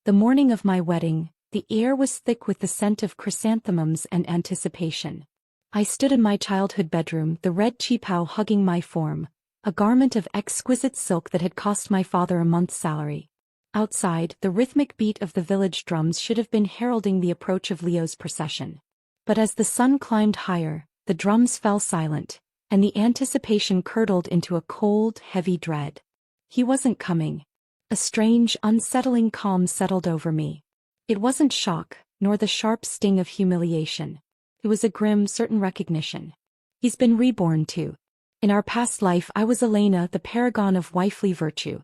The morning of my wedding, the air was thick with the scent of chrysanthemums and anticipation. I stood in my childhood bedroom, the red cheapao hugging my form, a garment of exquisite silk that had cost my father a month's salary. Outside, the rhythmic beat of the village drums should have been heralding the approach of Leo's procession. But as the sun climbed higher, the drums fell silent, and the anticipation curdled into a cold, heavy dread. He wasn't coming. A strange, unsettling calm settled over me. It wasn't shock, nor the sharp sting of humiliation. It was a grim, certain recognition. He's been reborn too. In our past life I was Elena, the paragon of wifely virtue.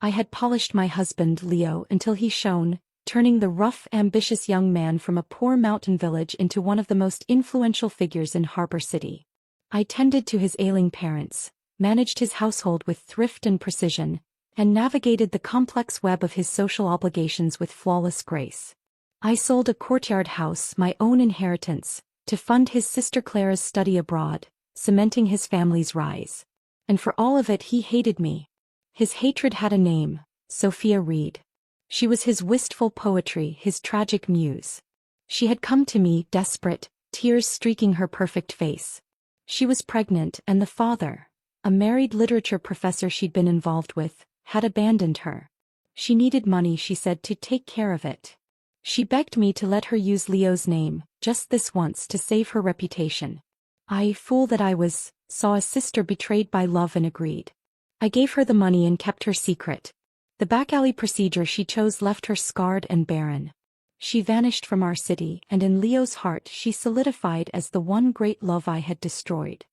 I had polished my husband, Leo, until he shone, turning the rough, ambitious young man from a poor mountain village into one of the most influential figures in Harbor City. I tended to his ailing parents, managed his household with thrift and precision, and navigated the complex web of his social obligations with flawless grace. I sold a courtyard house, my own inheritance, to fund his sister Clara's study abroad, cementing his family's rise. And for all of it he hated me. His hatred had a name, Sophia Reed. She was his wistful poetry, his tragic muse. She had come to me, desperate, tears streaking her perfect face. She was pregnant, and the father, a married literature professor she'd been involved with, had abandoned her. She needed money, she said, to take care of it. She begged me to let her use Leo's name, just this once, to save her reputation. I, fool that I was, saw a sister betrayed by love and agreed. I gave her the money and kept her secret. The back-alley procedure she chose left her scarred and barren. She vanished from our city, and in Leo's heart she solidified as the one great love I had destroyed.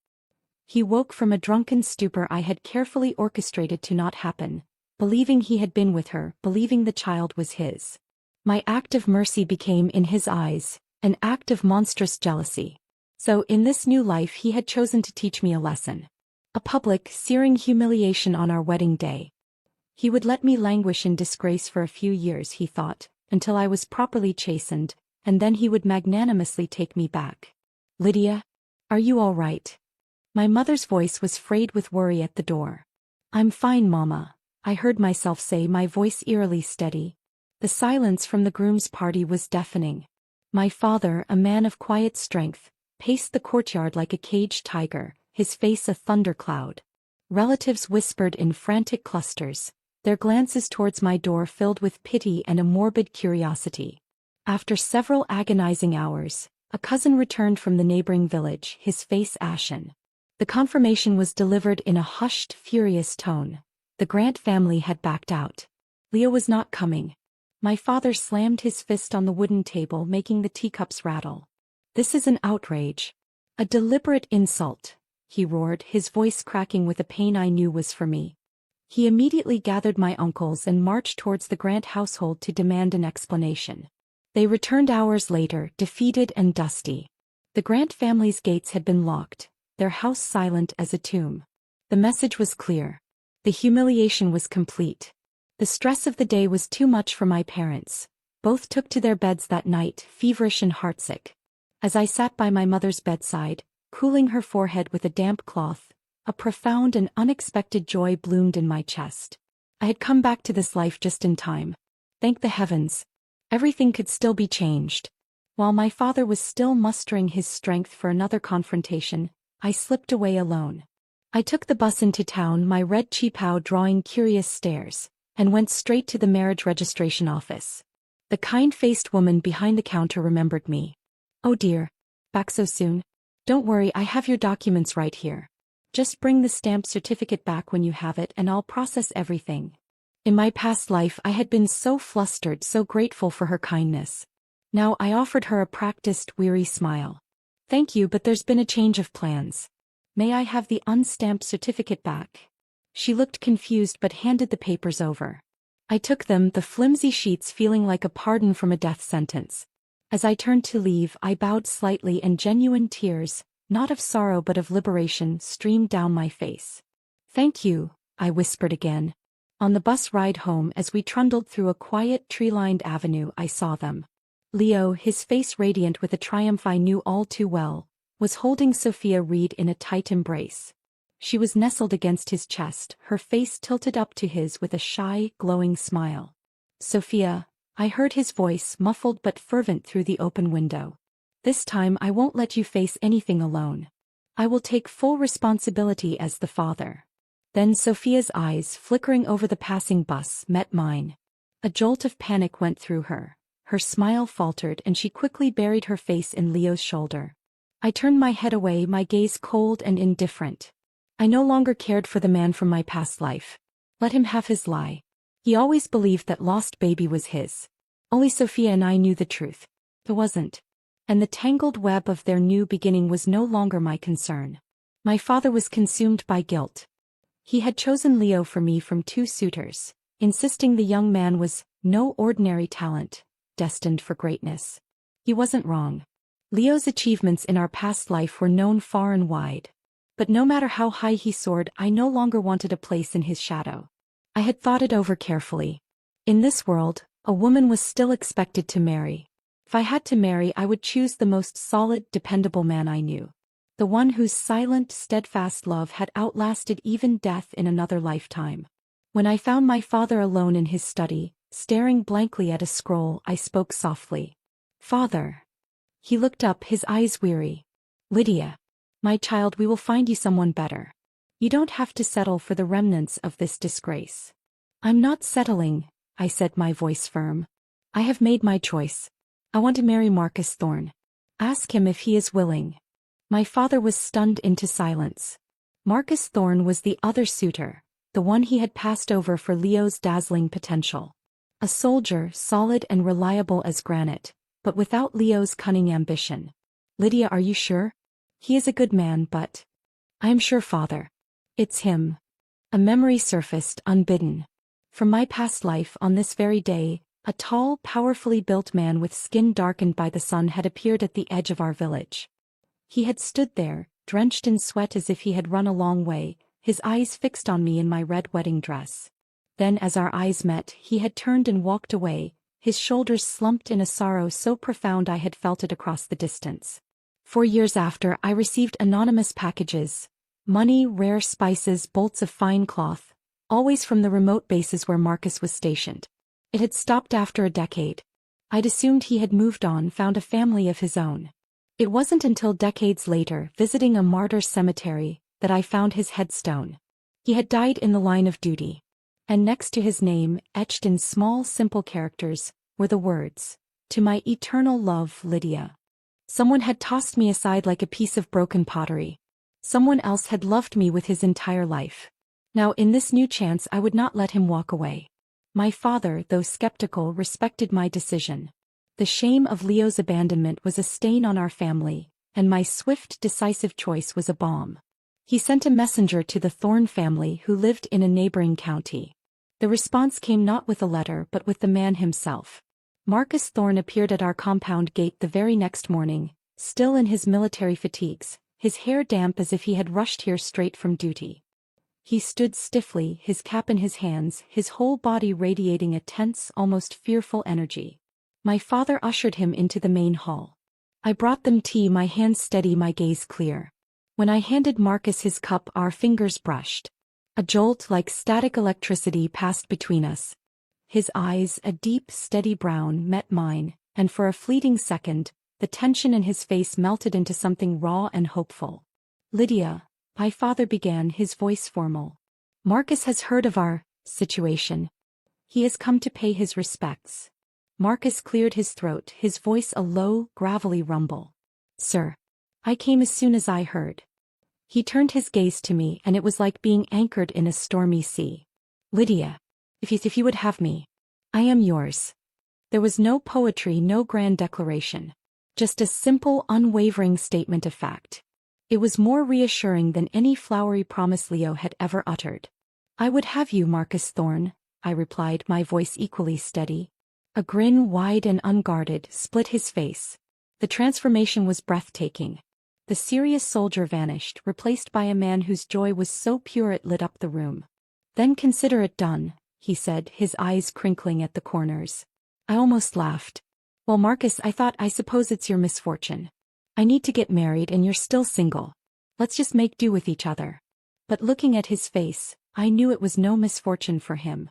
He woke from a drunken stupor I had carefully orchestrated to not happen, believing he had been with her, believing the child was his. My act of mercy became, in his eyes, an act of monstrous jealousy. So in this new life he had chosen to teach me a lesson. A public, searing humiliation on our wedding day. He would let me languish in disgrace for a few years, he thought, until I was properly chastened, and then he would magnanimously take me back. Lydia? Are you all right? My mother's voice was frayed with worry at the door. I'm fine, Mama, I heard myself say, my voice eerily steady. The silence from the groom's party was deafening. My father, a man of quiet strength, paced the courtyard like a caged tiger, his face a thundercloud. Relatives whispered in frantic clusters, their glances towards my door filled with pity and a morbid curiosity. After several agonizing hours, a cousin returned from the neighboring village, his face ashen. The confirmation was delivered in a hushed, furious tone. The Grant family had backed out. Leo was not coming. My father slammed his fist on the wooden table, making the teacups rattle. This is an outrage. A deliberate insult, he roared, his voice cracking with a pain I knew was for me. He immediately gathered my uncles and marched towards the Grant household to demand an explanation. They returned hours later, defeated and dusty. The Grant family's gates had been locked, their house silent as a tomb. The message was clear. The humiliation was complete. The stress of the day was too much for my parents. Both took to their beds that night, feverish and heartsick. As I sat by my mother's bedside, cooling her forehead with a damp cloth, a profound and unexpected joy bloomed in my chest. I had come back to this life just in time. Thank the heavens. Everything could still be changed. While my father was still mustering his strength for another confrontation, I slipped away alone. I took the bus into town, my red cheapao drawing curious stares, and went straight to the marriage registration office. The kind-faced woman behind the counter remembered me. Oh dear. Back so soon? Don't worry, I have your documents right here. Just bring the stamped certificate back when you have it and I'll process everything. In my past life I had been so flustered, so grateful for her kindness. Now I offered her a practiced, weary smile. Thank you, but there's been a change of plans. May I have the unstamped certificate back? She looked confused but handed the papers over. I took them, the flimsy sheets feeling like a pardon from a death sentence. As I turned to leave, I bowed slightly and genuine tears, not of sorrow but of liberation, streamed down my face. Thank you, I whispered again. On the bus ride home, as we trundled through a quiet, tree-lined avenue, I saw them. Leo, his face radiant with a triumph I knew all too well, was holding Sophia Reed in a tight embrace. She was nestled against his chest, her face tilted up to his with a shy, glowing smile. Sophia, I heard his voice, muffled but fervent through the open window. This time I won't let you face anything alone. I will take full responsibility as the father. Then Sophia's eyes, flickering over the passing bus, met mine. A jolt of panic went through her. Her smile faltered and she quickly buried her face in Leo's shoulder. I turned my head away, my gaze cold and indifferent. I no longer cared for the man from my past life. Let him have his lie. He always believed that lost baby was his. Only Sophia and I knew the truth. It wasn't. And the tangled web of their new beginning was no longer my concern. My father was consumed by guilt. He had chosen Leo for me from 2 suitors, insisting the young man was no ordinary talent, destined for greatness. He wasn't wrong. Leo's achievements in our past life were known far and wide. But no matter how high he soared, I no longer wanted a place in his shadow. I had thought it over carefully. In this world, a woman was still expected to marry. If I had to marry, I would choose the most solid, dependable man I knew. The one whose silent, steadfast love had outlasted even death in another lifetime. When I found my father alone in his study, staring blankly at a scroll, I spoke softly. "Father." He looked up, his eyes weary. "Lydia. My child, we will find you someone better. You don't have to settle for the remnants of this disgrace." "I'm not settling," I said, my voice firm. "I have made my choice. I want to marry Marcus Thorne. Ask him if he is willing." My father was stunned into silence. Marcus Thorne was the other suitor, the one he had passed over for Leo's dazzling potential. A soldier, solid and reliable as granite, but without Leo's cunning ambition. "Lydia, are you sure? He is a good man, but—" "I am sure, father. It's him." A memory surfaced, unbidden. From my past life, on this very day, a tall, powerfully built man with skin darkened by the sun had appeared at the edge of our village. He had stood there, drenched in sweat as if he had run a long way, his eyes fixed on me in my red wedding dress. Then, as our eyes met, he had turned and walked away, his shoulders slumped in a sorrow so profound I had felt it across the distance. 4 years after, I received anonymous packages. Money, rare spices, bolts of fine cloth, always from the remote bases where Marcus was stationed. It had stopped after a decade. I'd assumed he had moved on, found a family of his own. It wasn't until decades later, visiting a martyr's cemetery, that I found his headstone. He had died in the line of duty. And next to his name, etched in small, simple characters, were the words, "To my eternal love, Lydia." Someone had tossed me aside like a piece of broken pottery. Someone else had loved me with his entire life. Now, in this new chance, I would not let him walk away. My father, though skeptical, respected my decision. The shame of Leo's abandonment was a stain on our family, and my swift, decisive choice was a balm. He sent a messenger to the Thorne family who lived in a neighboring county. The response came not with a letter but with the man himself. Marcus Thorne appeared at our compound gate the very next morning, still in his military fatigues, his hair damp as if he had rushed here straight from duty. He stood stiffly, his cap in his hands, his whole body radiating a tense, almost fearful energy. My father ushered him into the main hall. I brought them tea, my hands steady, my gaze clear. When I handed Marcus his cup, our fingers brushed. A jolt like static electricity passed between us. His eyes, a deep, steady brown, met mine, and for a fleeting second, the tension in his face melted into something raw and hopeful. "Lydia," my father began, his voice formal. "Marcus has heard of our situation. He has come to pay his respects." Marcus cleared his throat, his voice a low, gravelly rumble. "Sir, I came as soon as I heard." He turned his gaze to me, and it was like being anchored in a stormy sea. "Lydia, if you would have me, I am yours." There was no poetry, no grand declaration. Just a simple, unwavering statement of fact. It was more reassuring than any flowery promise Leo had ever uttered. "I would have you, Marcus Thorne," I replied, my voice equally steady. A grin, wide and unguarded, split his face. The transformation was breathtaking. The serious soldier vanished, replaced by a man whose joy was so pure it lit up the room. "Then consider it done," he said, his eyes crinkling at the corners. I almost laughed. "Well, Marcus, I suppose it's your misfortune. I need to get married and you're still single. Let's just make do with each other." But looking at his face, I knew it was no misfortune for him.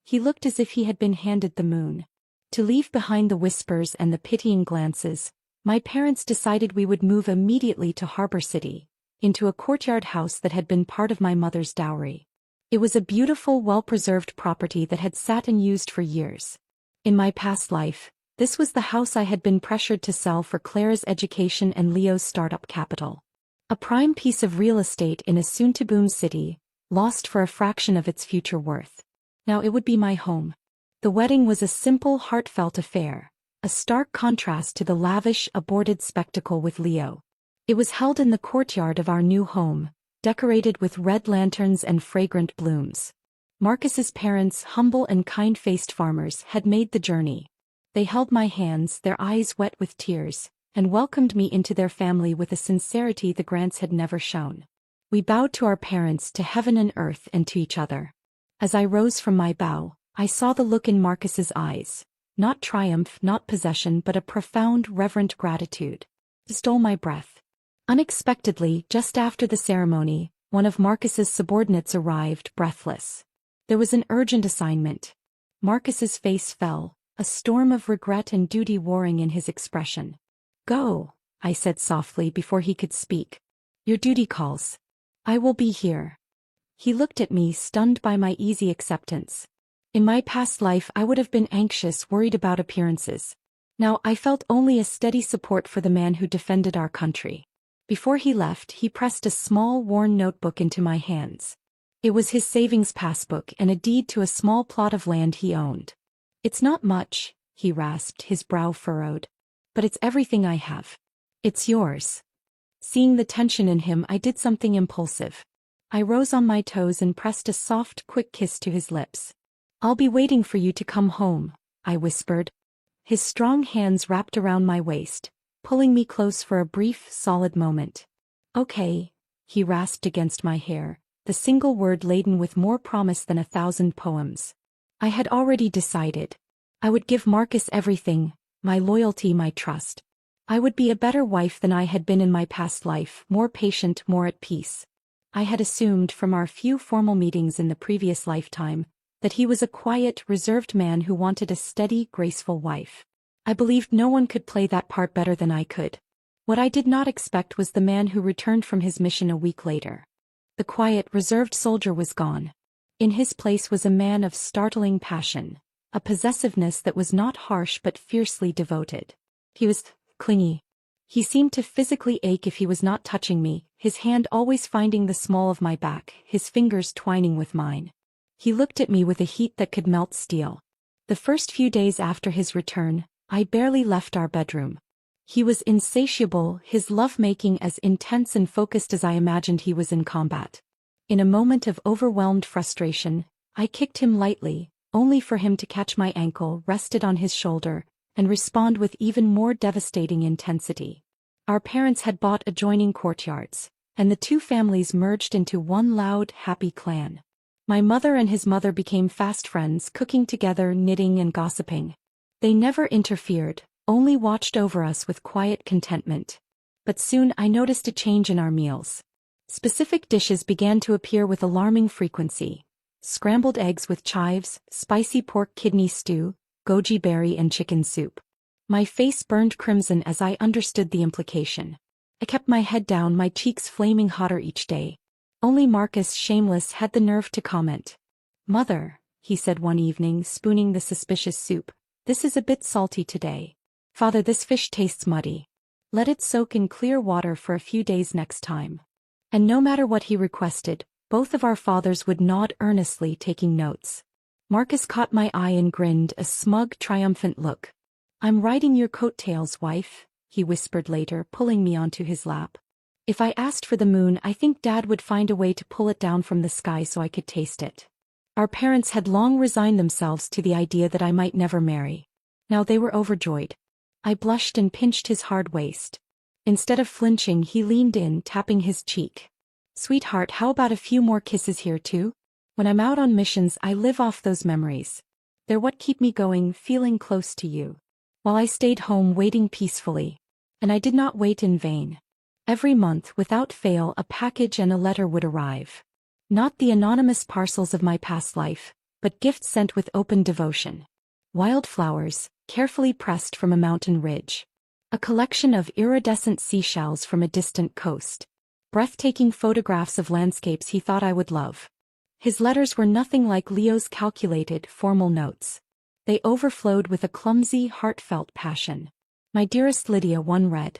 He looked as if he had been handed the moon. To leave behind the whispers and the pitying glances, my parents decided we would move immediately to Harbor City, into a courtyard house that had been part of my mother's dowry. It was a beautiful, well-preserved property that had sat unused for years. In my past life, this was the house I had been pressured to sell for Clara's education and Leo's startup capital. A prime piece of real estate in a soon-to-boom city, lost for a fraction of its future worth. Now it would be my home. The wedding was a simple, heartfelt affair, a stark contrast to the lavish, aborted spectacle with Leo. It was held in the courtyard of our new home, decorated with red lanterns and fragrant blooms. Marcus's parents, humble and kind-faced farmers, had made the journey. They held my hands, their eyes wet with tears, and welcomed me into their family with a sincerity the Grants had never shown. We bowed to our parents, to heaven and earth, and to each other. As I rose from my bow, I saw the look in Marcus's eyes. Not triumph, not possession, but a profound, reverent gratitude. It stole my breath. Unexpectedly, just after the ceremony, one of Marcus's subordinates arrived, breathless. There was an urgent assignment. Marcus's face fell, a storm of regret and duty warring in his expression. "Go," I said softly before he could speak. "Your duty calls. I will be here." He looked at me, stunned by my easy acceptance. In my past life I would have been anxious, worried about appearances. Now I felt only a steady support for the man who defended our country. Before he left, he pressed a small, worn notebook into my hands. It was his savings passbook and a deed to a small plot of land he owned. "It's not much," he rasped, his brow furrowed. "But it's everything I have. It's yours." Seeing the tension in him, I did something impulsive. I rose on my toes and pressed a soft, quick kiss to his lips. "I'll be waiting for you to come home," I whispered. His strong hands wrapped around my waist, pulling me close for a brief, solid moment. "Okay," he rasped against my hair, the single word laden with more promise than 1,000 poems. I had already decided. I would give Marcus everything, my loyalty, my trust. I would be a better wife than I had been in my past life, more patient, more at peace. I had assumed from our few formal meetings in the previous lifetime that he was a quiet, reserved man who wanted a steady, graceful wife. I believed no one could play that part better than I could. What I did not expect was the man who returned from his mission a week later. The quiet, reserved soldier was gone. In his place was a man of startling passion, a possessiveness that was not harsh but fiercely devoted. He was clingy. He seemed to physically ache if he was not touching me, his hand always finding the small of my back, his fingers twining with mine. He looked at me with a heat that could melt steel. The first few days after his return, I barely left our bedroom. He was insatiable, his love-making as intense and focused as I imagined he was in combat. In a moment of overwhelmed frustration, I kicked him lightly, only for him to catch my ankle, rested on his shoulder, and respond with even more devastating intensity. Our parents had bought adjoining courtyards, and the two families merged into one loud, happy clan. My mother and his mother became fast friends, cooking together, knitting and gossiping. They never interfered, only watched over us with quiet contentment. But soon I noticed a change in our meals. Specific dishes began to appear with alarming frequency. Scrambled eggs with chives, spicy pork kidney stew, goji berry and chicken soup. My face burned crimson as I understood the implication. I kept my head down, my cheeks flaming hotter each day. Only Marcus, shameless, had the nerve to comment. "Mother," he said one evening, spooning the suspicious soup, "this is a bit salty today." "Father, this fish tastes muddy. Let it soak in clear water for a few days next time." And no matter what he requested, both of our fathers would nod earnestly, taking notes. Marcus caught my eye and grinned, a smug, triumphant look. "I'm riding your coattails, wife," he whispered later, pulling me onto his lap. "If I asked for the moon, I think Dad would find a way to pull it down from the sky so I could taste it." Our parents had long resigned themselves to the idea that I might never marry. Now they were overjoyed. I blushed and pinched his hard waist. Instead of flinching, he leaned in, tapping his cheek. "Sweetheart, how about a few more kisses here too? When I'm out on missions, I live off those memories. They're what keep me going, feeling close to you." While I stayed home waiting peacefully. And I did not wait in vain. Every month, without fail, a package and a letter would arrive. Not the anonymous parcels of my past life, but gifts sent with open devotion. Wildflowers, carefully pressed from a mountain ridge. A collection of iridescent seashells from a distant coast. Breathtaking photographs of landscapes he thought I would love. His letters were nothing like Leo's calculated, formal notes. They overflowed with a clumsy, heartfelt passion. My dearest Lydia, one read.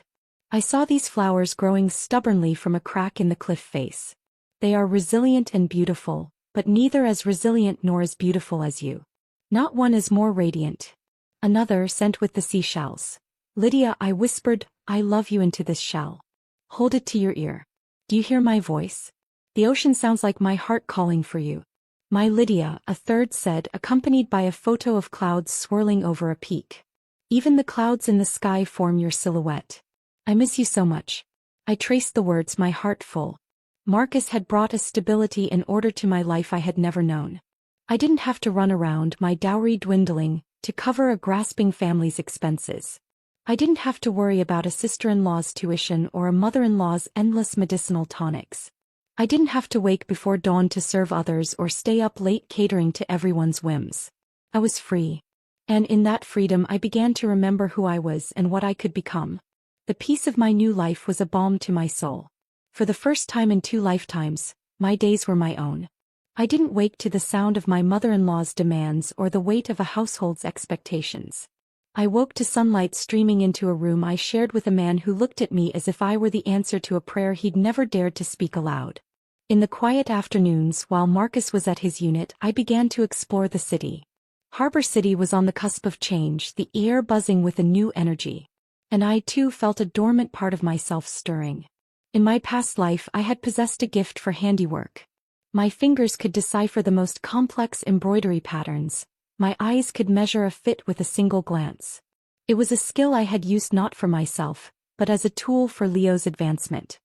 I saw these flowers growing stubbornly from a crack in the cliff face. They are resilient and beautiful, but neither as resilient nor as beautiful as you. Not one is more radiant. Another sent with the seashells. Lydia, I whispered, I love you into this shell. Hold it to your ear. Do you hear my voice? The ocean sounds like my heart calling for you. My Lydia, a third said, accompanied by a photo of clouds swirling over a peak. Even the clouds in the sky form your silhouette. I miss you so much. I traced the words, my heart full. Marcus had brought a stability and order to my life I had never known. I didn't have to run around, my dowry dwindling, to cover a grasping family's expenses. I didn't have to worry about a sister-in-law's tuition or a mother-in-law's endless medicinal tonics. I didn't have to wake before dawn to serve others or stay up late catering to everyone's whims. I was free. And in that freedom I began to remember who I was and what I could become. The peace of my new life was a balm to my soul. For the first time in 2 lifetimes, my days were my own. I didn't wake to the sound of my mother-in-law's demands or the weight of a household's expectations. I woke to sunlight streaming into a room I shared with a man who looked at me as if I were the answer to a prayer he'd never dared to speak aloud. In the quiet afternoons while Marcus was at his unit, I began to explore the city. Harbor City was on the cusp of change, the air buzzing with a new energy. And I too felt a dormant part of myself stirring. In my past life I had possessed a gift for handiwork. My fingers could decipher the most complex embroidery patterns. My eyes could measure a fit with a single glance. It was a skill I had used not for myself, but as a tool for Leo's advancement.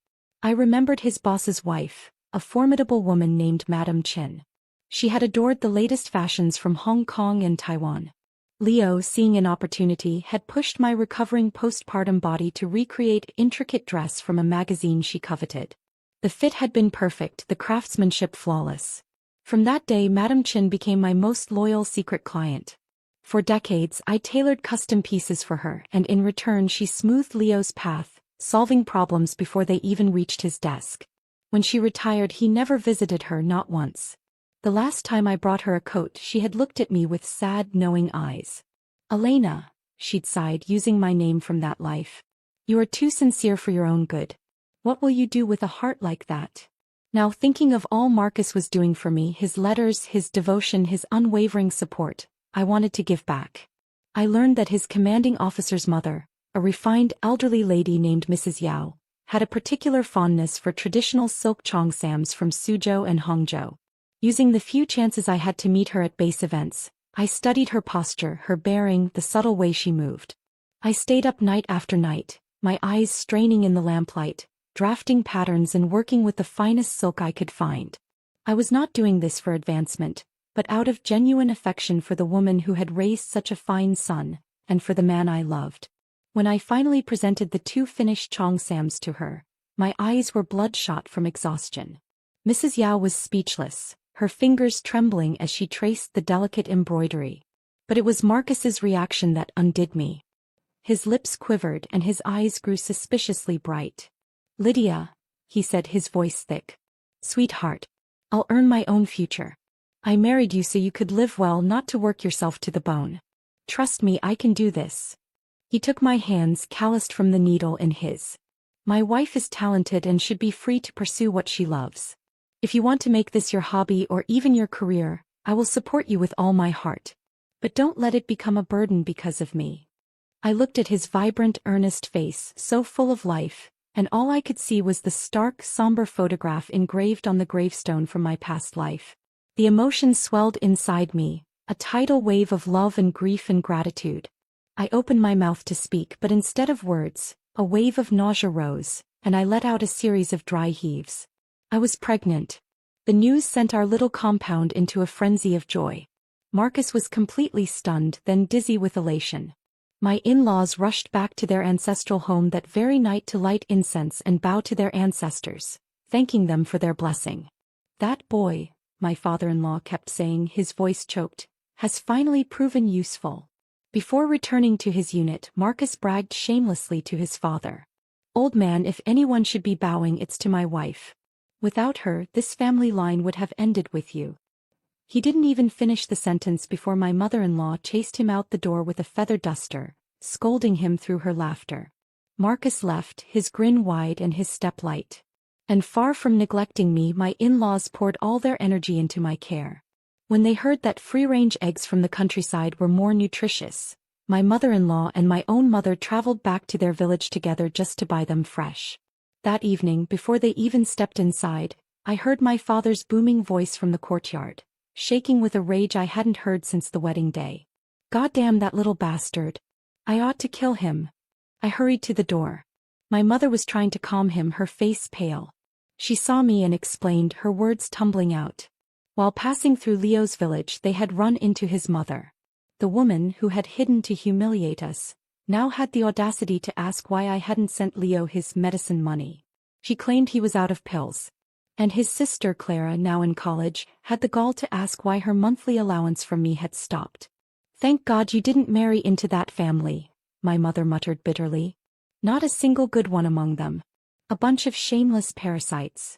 I remembered his boss's wife, a formidable woman named Madame Chin. She had adored the latest fashions from Hong Kong and Taiwan. Leo, seeing an opportunity, had pushed my recovering postpartum body to recreate intricate dress from a magazine she coveted. The fit had been perfect, the craftsmanship flawless. From that day Madame Chin became my most loyal secret client. For decades I tailored custom pieces for her, and in return she smoothed Leo's path, solving problems before they even reached his desk. When she retired he never visited her, not once. The last time I brought her a coat she had looked at me with sad, knowing eyes. Elena, she'd sighed, using my name from that life. You are too sincere for your own good. What will you do with a heart like that? Now, thinking of all Marcus was doing for me, his letters, his devotion, his unwavering support, I wanted to give back. I learned that his commanding officer's mother, a refined elderly lady named Mrs. Yao, had a particular fondness for traditional silk cheongsams from Suzhou and Hangzhou. Using the few chances I had to meet her at base events, I studied her posture, her bearing, the subtle way she moved. I stayed up night after night, my eyes straining in the lamplight, drafting patterns and working with the finest silk I could find. I was not doing this for advancement, but out of genuine affection for the woman who had raised such a fine son, and for the man I loved. When I finally presented the 2 finished cheongsams to her, my eyes were bloodshot from exhaustion. Mrs. Yao was speechless, her fingers trembling as she traced the delicate embroidery. But it was Marcus's reaction that undid me. His lips quivered and his eyes grew suspiciously bright. Lydia, he said, his voice thick. Sweetheart, I'll earn my own future. I married you so you could live well, not to work yourself to the bone. Trust me, I can do this. He took my hands, calloused from the needle, in his. My wife is talented and should be free to pursue what she loves. If you want to make this your hobby or even your career, I will support you with all my heart. But don't let it become a burden because of me. I looked at his vibrant, earnest face, so full of life, and all I could see was the stark, somber photograph engraved on the gravestone from my past life. The emotions swelled inside me, a tidal wave of love and grief and gratitude. I opened my mouth to speak, but instead of words, a wave of nausea rose, and I let out a series of dry heaves. I was pregnant. The news sent our little compound into a frenzy of joy. Marcus was completely stunned, then dizzy with elation. My in-laws rushed back to their ancestral home that very night to light incense and bow to their ancestors, thanking them for their blessing. That boy, my father-in-law kept saying, his voice choked, has finally proven useful. Before returning to his unit, Marcus bragged shamelessly to his father. "Old man, if anyone should be bowing, it's to my wife. Without her, this family line would have ended with you." He didn't even finish the sentence before my mother-in-law chased him out the door with a feather duster, scolding him through her laughter. Marcus left, his grin wide and his step light. And far from neglecting me, my in-laws poured all their energy into my care. When they heard that free-range eggs from the countryside were more nutritious, my mother-in-law and my own mother traveled back to their village together just to buy them fresh. That evening, before they even stepped inside, I heard my father's booming voice from the courtyard, shaking with a rage I hadn't heard since the wedding day. "Goddamn that little bastard. I ought to kill him." I hurried to the door. My mother was trying to calm him, her face pale. She saw me and explained, her words tumbling out. While passing through Leo's village, they had run into his mother. The woman, who had hidden to humiliate us, now had the audacity to ask why I hadn't sent Leo his medicine money. She claimed he was out of pills. And his sister Clara, now in college, had the gall to ask why her monthly allowance from me had stopped. "Thank God you didn't marry into that family," my mother muttered bitterly. "Not a single good one among them. A bunch of shameless parasites."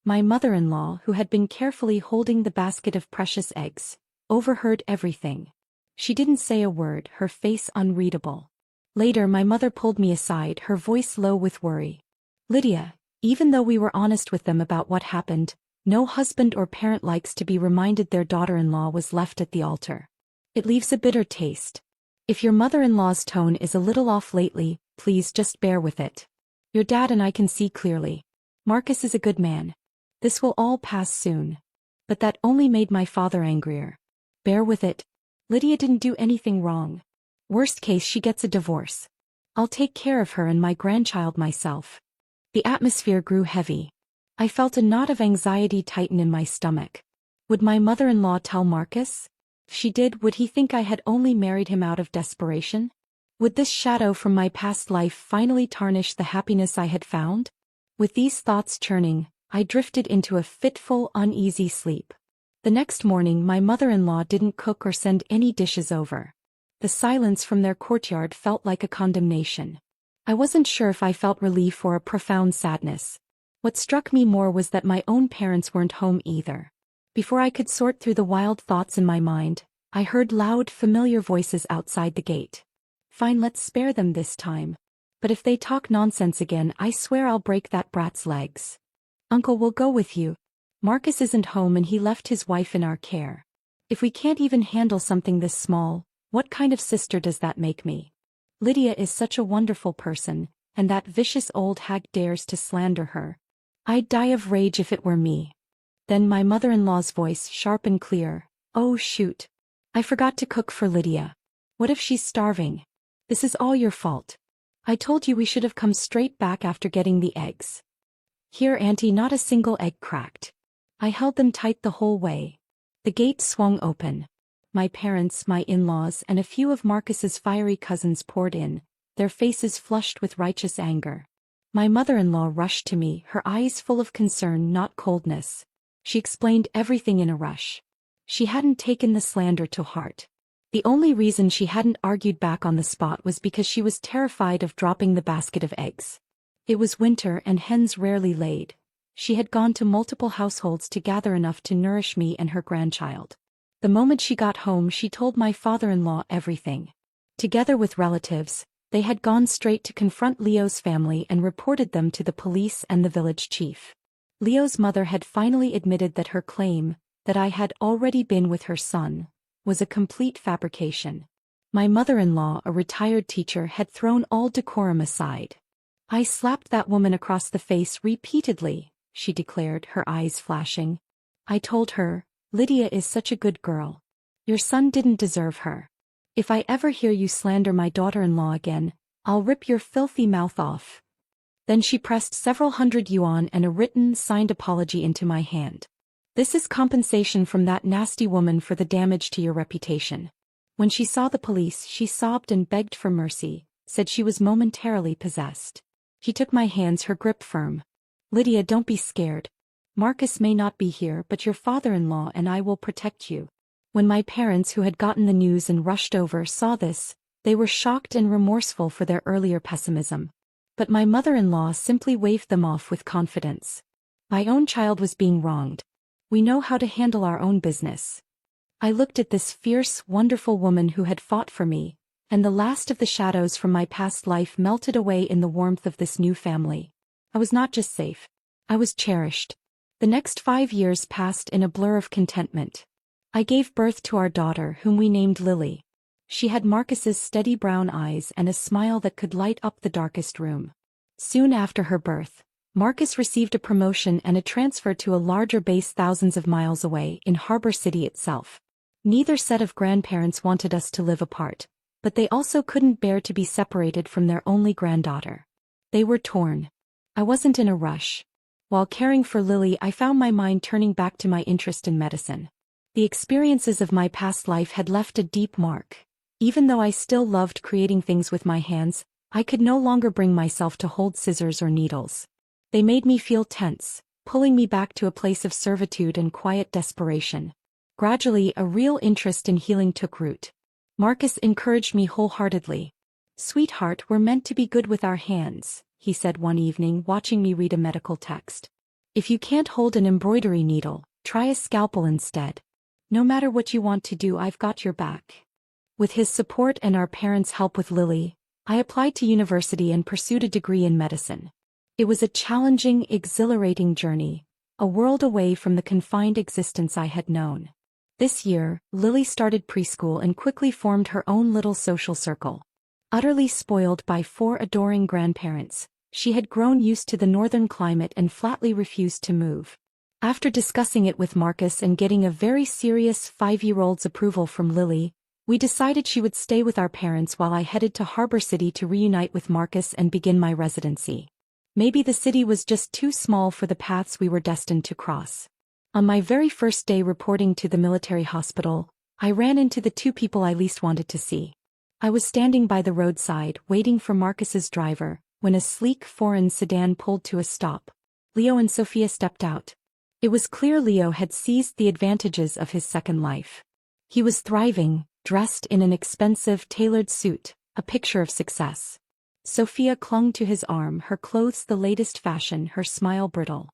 My mother-in-law, who had been carefully holding the basket of precious eggs, overheard everything. She didn't say a word, her face unreadable. Later my mother pulled me aside, her voice low with worry. "Lydia, even though we were honest with them about what happened, no husband or parent likes to be reminded their daughter-in-law was left at the altar. It leaves a bitter taste. If your mother-in-law's tone is a little off lately, please just bear with it. Your dad and I can see clearly. Marcus is a good man. This will all pass soon." But that only made my father angrier. "Bear with it. Lydia didn't do anything wrong. Worst case, she gets a divorce. I'll take care of her and my grandchild myself." The atmosphere grew heavy. I felt a knot of anxiety tighten in my stomach. Would my mother-in-law tell Marcus? If she did, would he think I had only married him out of desperation? Would this shadow from my past life finally tarnish the happiness I had found? With these thoughts churning, I drifted into a fitful, uneasy sleep. The next morning my mother-in-law didn't cook or send any dishes over. The silence from their courtyard felt like a condemnation. I wasn't sure if I felt relief or a profound sadness. What struck me more was that my own parents weren't home either. Before I could sort through the wild thoughts in my mind, I heard loud, familiar voices outside the gate. "Fine, let's spare them this time. But if they talk nonsense again, I swear I'll break that brat's legs. Uncle will go with you. Marcus isn't home and he left his wife in our care. If we can't even handle something this small, what kind of sister does that make me? Lydia is such a wonderful person, and that vicious old hag dares to slander her. I'd die of rage if it were me." Then my mother-in-law's voice, sharp and clear. "Oh shoot. I forgot to cook for Lydia. What if she's starving? This is all your fault. I told you we should have come straight back after getting the eggs. Here, Auntie, not a single egg cracked. I held them tight the whole way." The gate swung open. My parents, my in-laws, and a few of Marcus's fiery cousins poured in, their faces flushed with righteous anger. My mother-in-law rushed to me, her eyes full of concern, not coldness. She explained everything in a rush. She hadn't taken the slander to heart. The only reason she hadn't argued back on the spot was because she was terrified of dropping the basket of eggs. It was winter and hens rarely laid. She had gone to multiple households to gather enough to nourish me and her grandchild. The moment she got home, she told my father-in-law everything. Together with relatives, they had gone straight to confront Leo's family and reported them to the police and the village chief. Leo's mother had finally admitted that her claim, that I had already been with her son, was a complete fabrication. My mother-in-law, a retired teacher, had thrown all decorum aside. "I slapped that woman across the face repeatedly," she declared, her eyes flashing. "I told her, Lydia is such a good girl. Your son didn't deserve her. If I ever hear you slander my daughter-in-law again, I'll rip your filthy mouth off." Then she pressed several hundred yuan and a written, signed apology into my hand. "This is compensation from that nasty woman for the damage to your reputation." When she saw the police, she sobbed and begged for mercy, said she was momentarily possessed. She took my hands, her grip firm. "Lydia, don't be scared. Marcus may not be here, but your father-in-law and I will protect you." When my parents, who had gotten the news and rushed over, saw this, They were shocked and remorseful for their earlier pessimism. But my mother-in-law simply waved them off with confidence. My own child was being wronged. We know how to handle our own business. I looked at this fierce, wonderful woman who had fought for me, and the last of the shadows from my past life melted away in the warmth of this new family. I was not just safe. I was cherished. The next 5 years passed in a blur of contentment. I gave birth to our daughter, whom we named Lily. She had Marcus's steady brown eyes and a smile that could light up the darkest room. Soon after her birth, Marcus received a promotion and a transfer to a larger base thousands of miles away in Harbor City itself. Neither set of grandparents wanted us to live apart, but they also couldn't bear to be separated from their only granddaughter. They were torn. I wasn't in a rush. While caring for Lily, I found my mind turning back to my interest in medicine. The experiences of my past life had left a deep mark. Even though I still loved creating things with my hands, I could no longer bring myself to hold scissors or needles. They made me feel tense, pulling me back to a place of servitude and quiet desperation. Gradually, a real interest in healing took root. Marcus encouraged me wholeheartedly. "Sweetheart, we're meant to be good with our hands," he said one evening, watching me read a medical text. "If you can't hold an embroidery needle, try a scalpel instead. No matter what you want to do, I've got your back." With his support and our parents' help with Lily, I applied to university and pursued a degree in medicine. It was a challenging, exhilarating journey, a world away from the confined existence I had known. This year, Lily started preschool and quickly formed her own little social circle. Utterly spoiled by 4 adoring grandparents, she had grown used to the northern climate and flatly refused to move. After discussing it with Marcus and getting a very serious 5-year-old's approval from Lily, we decided she would stay with our parents while I headed to Harbor City to reunite with Marcus and begin my residency. Maybe the city was just too small for the paths we were destined to cross. On my very first day reporting to the military hospital, I ran into the 2 people I least wanted to see. I was standing by the roadside, waiting for Marcus's driver, when a sleek foreign sedan pulled to a stop. Leo and Sophia stepped out. It was clear Leo had seized the advantages of his second life. He was thriving, dressed in an expensive, tailored suit, a picture of success. Sophia clung to his arm, her clothes the latest fashion, her smile brittle.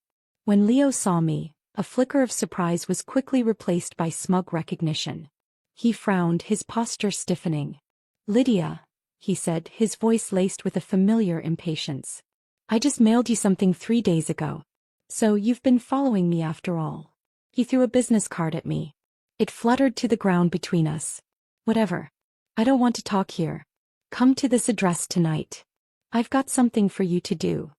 When Leo saw me, a flicker of surprise was quickly replaced by smug recognition. He frowned, his posture stiffening. "Lydia," he said, his voice laced with a familiar impatience. "I just mailed you something 3 days ago. So you've been following me after all." He threw a business card at me. It fluttered to the ground between us. "Whatever. I don't want to talk here. Come to this address tonight. I've got something for you to do."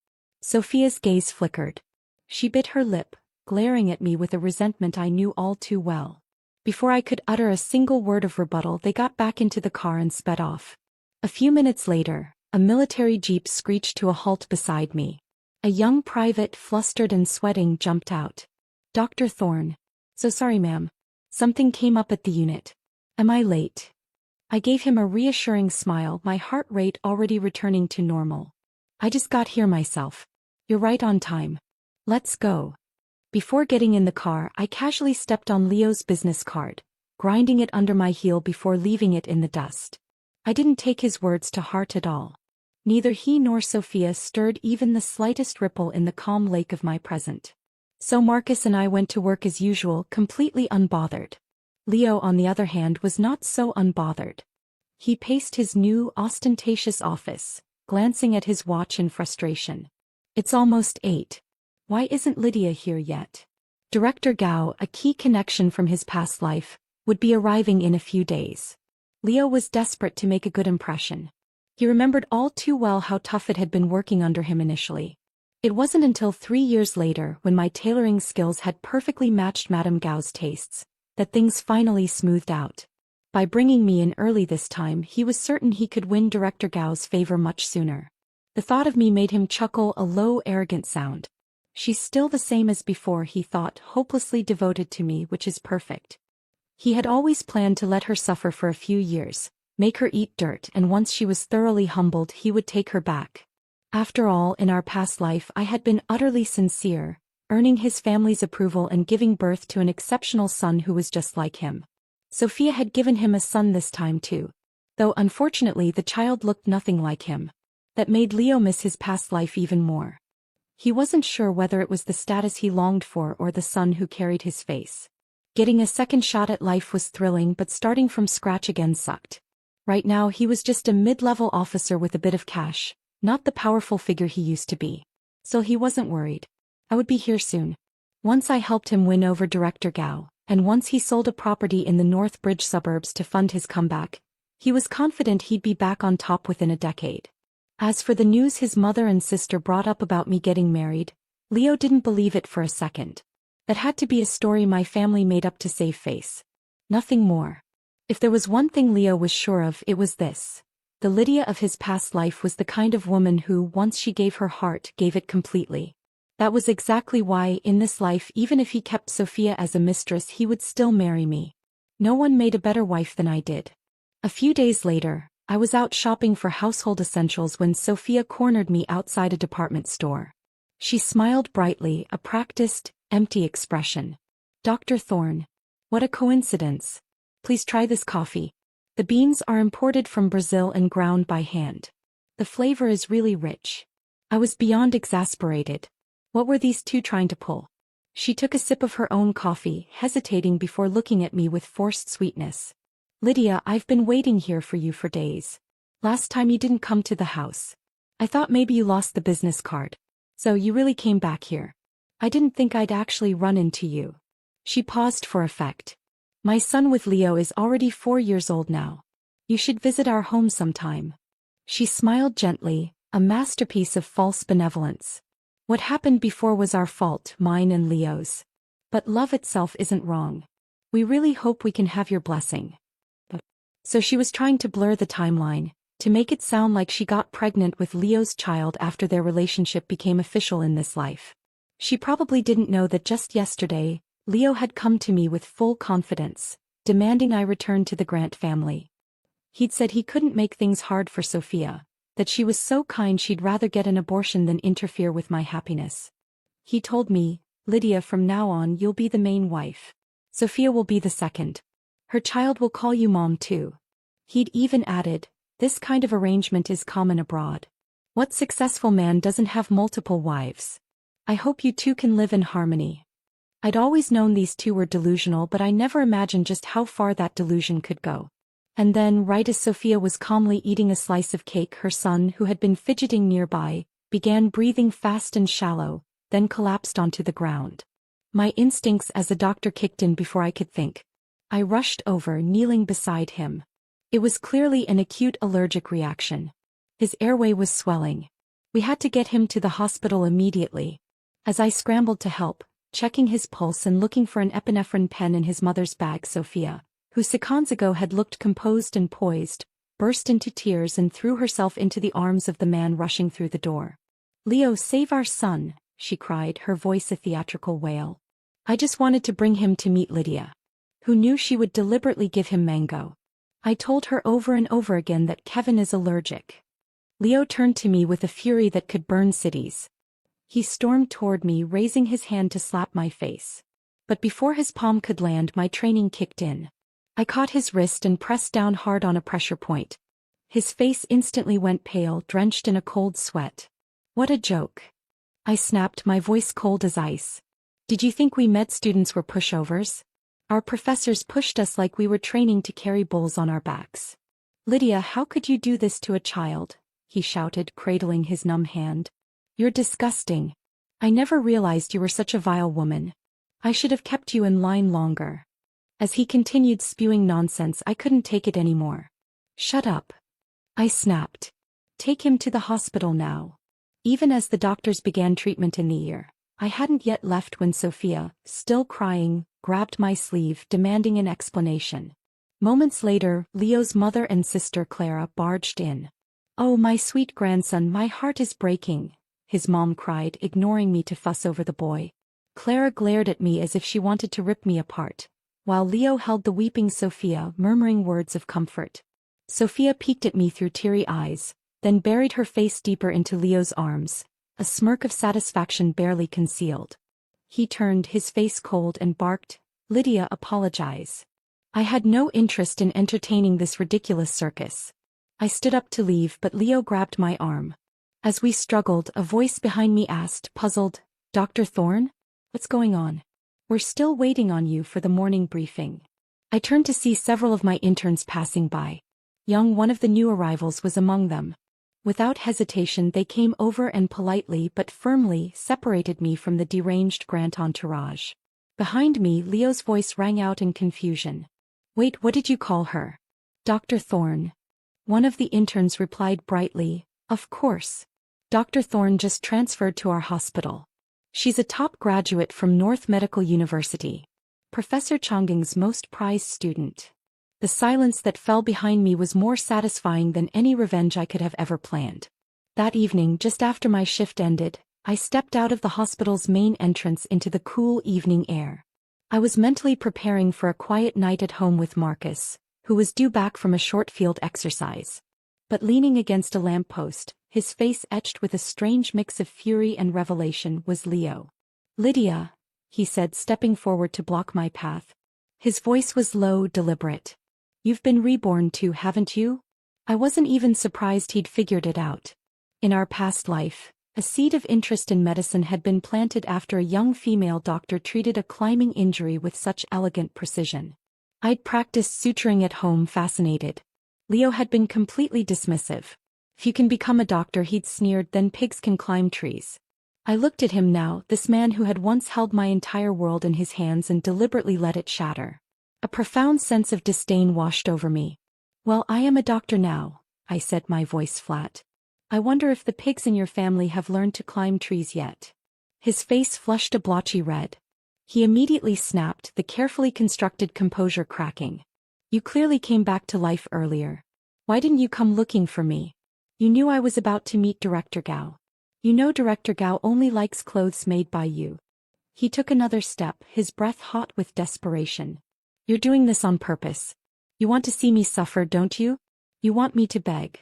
Sophia's gaze flickered. She bit her lip, glaring at me with a resentment I knew all too well. Before I could utter a single word of rebuttal, they got back into the car and sped off. A few minutes later, a military jeep screeched to a halt beside me. A young private, flustered and sweating, jumped out. "Dr. Thorne." "So sorry, ma'am. Something came up at the unit. Am I late?" I gave him a reassuring smile, my heart rate already returning to normal. "I just got here myself. You're right on time. Let's go." Before getting in the car, I casually stepped on Leo's business card, grinding it under my heel before leaving it in the dust. I didn't take his words to heart at all. Neither he nor Sophia stirred even the slightest ripple in the calm lake of my present. So Marcus and I went to work as usual, completely unbothered. Leo, on the other hand, was not so unbothered. He paced his new, ostentatious office, glancing at his watch in frustration. "It's almost 8. Why isn't Lydia here yet?" Director Gao, a key connection from his past life, would be arriving in a few days. Leo was desperate to make a good impression. He remembered all too well how tough it had been working under him initially. It wasn't until 3 years later, when my tailoring skills had perfectly matched Madame Gao's tastes, that things finally smoothed out. By bringing me in early this time, he was certain he could win Director Gao's favor much sooner. The thought of me made him chuckle, a low, arrogant sound. "She's still the same as before," he thought, "hopelessly devoted to me, which is perfect." He had always planned to let her suffer for a few years, make her eat dirt, and once she was thoroughly humbled, he would take her back. After all, in our past life I had been utterly sincere, earning his family's approval and giving birth to an exceptional son who was just like him. Sophia had given him a son this time too. though unfortunately the child looked nothing like him. That made Leo miss his past life even more. He wasn't sure whether it was the status he longed for or the son who carried his face. Getting a second shot at life was thrilling, but starting from scratch again sucked. Right now he was just a mid-level officer with a bit of cash, not the powerful figure he used to be. So he wasn't worried. I would be here soon. Once I helped him win over Director Gao, and once he sold a property in the North Bridge suburbs to fund his comeback, he was confident he'd be back on top within a decade. As for the news his mother and sister brought up about me getting married, Leo didn't believe it for a second. That had to be a story my family made up to save face. Nothing more. If there was one thing Leo was sure of, it was this. The Lydia of his past life was the kind of woman who, once she gave her heart, gave it completely. That was exactly why, in this life, even if he kept Sophia as a mistress, he would still marry me. No one made a better wife than I did. A few days later, I was out shopping for household essentials when Sophia cornered me outside a department store. She smiled brightly, a practiced, empty expression. "Dr. Thorne. What a coincidence. Please try this coffee. The beans are imported from Brazil and ground by hand. The flavor is really rich." I was beyond exasperated. What were these two trying to pull? She took a sip of her own coffee, hesitating before looking at me with forced sweetness. "Lydia, I've been waiting here for you for days. Last time you didn't come to the house. I thought maybe you lost the business card. So you really came back here. I didn't think I'd actually run into you." She paused for effect. "My son with Leo is already 4 years old now. You should visit our home sometime." She smiled gently, a masterpiece of false benevolence. What happened before was our fault, mine and Leo's. But love itself isn't wrong. We really hope we can have your blessing. So she was trying to blur the timeline, to make it sound like she got pregnant with Leo's child after their relationship became official in this life. She probably didn't know that just yesterday, Leo had come to me with full confidence, demanding I return to the Grant family. He'd said he couldn't make things hard for Sophia, that she was so kind she'd rather get an abortion than interfere with my happiness. He told me, "Lydia, from now on you'll be the main wife. Sophia will be the second. Her child will call you Mom too." He'd even added, "This kind of arrangement is common abroad. What successful man doesn't have multiple wives? I hope you two can live in harmony." I'd always known these two were delusional, but I never imagined just how far that delusion could go. And then, right as Sophia was calmly eating a slice of cake, her son, who had been fidgeting nearby, began breathing fast and shallow, then collapsed onto the ground. My instincts as a doctor kicked in before I could think. I rushed over, kneeling beside him. It was clearly an acute allergic reaction. His airway was swelling. We had to get him to the hospital immediately. As I scrambled to help, checking his pulse and looking for an epinephrine pen in his mother's bag, Sophia, who seconds ago had looked composed and poised, burst into tears and threw herself into the arms of the man rushing through the door. "Leo, save our son," she cried, her voice a theatrical wail. I just wanted to bring him to meet Lydia. Who knew she would deliberately give him mango? I told her over and over again that Kevin is allergic. Leo turned to me with a fury that could burn cities. He stormed toward me, raising his hand to slap my face. But before his palm could land, my training kicked in. I caught his wrist and pressed down hard on a pressure point. His face instantly went pale, drenched in a cold sweat. "What a joke." I snapped, my voice cold as ice. "Did you think we med students were pushovers? Our professors pushed us like we were training to carry bulls on our backs." "Lydia, how could you do this to a child?" he shouted, cradling his numb hand. "You're disgusting. I never realized you were such a vile woman. I should have kept you in line longer." As he continued spewing nonsense, I couldn't take it anymore. "Shut up," I snapped. "Take him to the hospital now." Even as the doctors began treatment in the ear, I hadn't yet left when Sophia, still crying, grabbed my sleeve, demanding an explanation. Moments later, Leo's mother and sister Clara barged in. "Oh, my sweet grandson, my heart is breaking," his mom cried, ignoring me to fuss over the boy. Clara glared at me as if she wanted to rip me apart, while Leo held the weeping Sophia, murmuring words of comfort. Sophia peeked at me through teary eyes, then buried her face deeper into Leo's arms, a smirk of satisfaction barely concealed. He turned, his face cold, and barked, "Lydia, apologize." I had no interest in entertaining this ridiculous circus. I stood up to leave, but Leo grabbed my arm. As we struggled, a voice behind me asked, puzzled, "Dr. Thorne? What's going on?" "We're still waiting on you for the morning briefing." I turned to see several of my interns passing by. Young, one of the new arrivals, was among them. Without hesitation they came over and politely but firmly separated me from the deranged Grant entourage. Behind me, Leo's voice rang out in confusion. "Wait, what did you call her?" "Dr. Thorne." One of the interns replied brightly, "Of course. Dr. Thorne just transferred to our hospital. She's a top graduate from North Medical University. Professor Changing's most prized student." The silence that fell behind me was more satisfying than any revenge I could have ever planned. That evening, just after my shift ended, I stepped out of the hospital's main entrance into the cool evening air. I was mentally preparing for a quiet night at home with Marcus, who was due back from a short field exercise. But leaning against a lamppost, his face etched with a strange mix of fury and revelation, was Leo. "Lydia," he said, stepping forward to block my path. His voice was low, deliberate. "You've been reborn too, haven't you?" I wasn't even surprised he'd figured it out. In our past life, a seed of interest in medicine had been planted after a young female doctor treated a climbing injury with such elegant precision. I'd practiced suturing at home, fascinated. Leo had been completely dismissive. "If you can become a doctor," he'd sneered, "then pigs can climb trees." I looked at him now, this man who had once held my entire world in his hands and deliberately let it shatter. A profound sense of disdain washed over me. "Well, I am a doctor now," I said, my voice flat. "I wonder if the pigs in your family have learned to climb trees yet." His face flushed a blotchy red. He immediately snapped, the carefully constructed composure cracking. "You clearly came back to life earlier. Why didn't you come looking for me? You knew I was about to meet Director Gao. You know Director Gao only likes clothes made by you." He took another step, his breath hot with desperation. "You're doing this on purpose. You want to see me suffer, don't you? You want me to beg."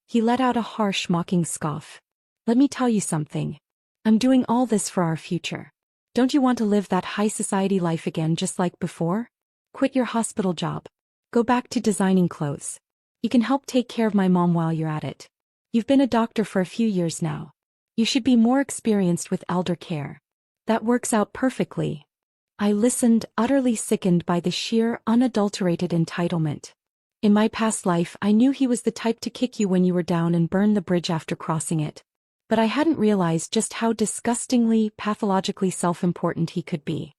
He let out a harsh, mocking scoff. "Let me tell you something. I'm doing all this for our future. Don't you want to live that high society life again just like before? Quit your hospital job. Go back to designing clothes. You can help take care of my mom while you're at it. You've been a doctor for a few years now. You should be more experienced with elder care. That works out perfectly." I listened, utterly sickened by the sheer, unadulterated entitlement. In my past life, I knew he was the type to kick you when you were down and burn the bridge after crossing it. But I hadn't realized just how disgustingly, pathologically self-important he could be.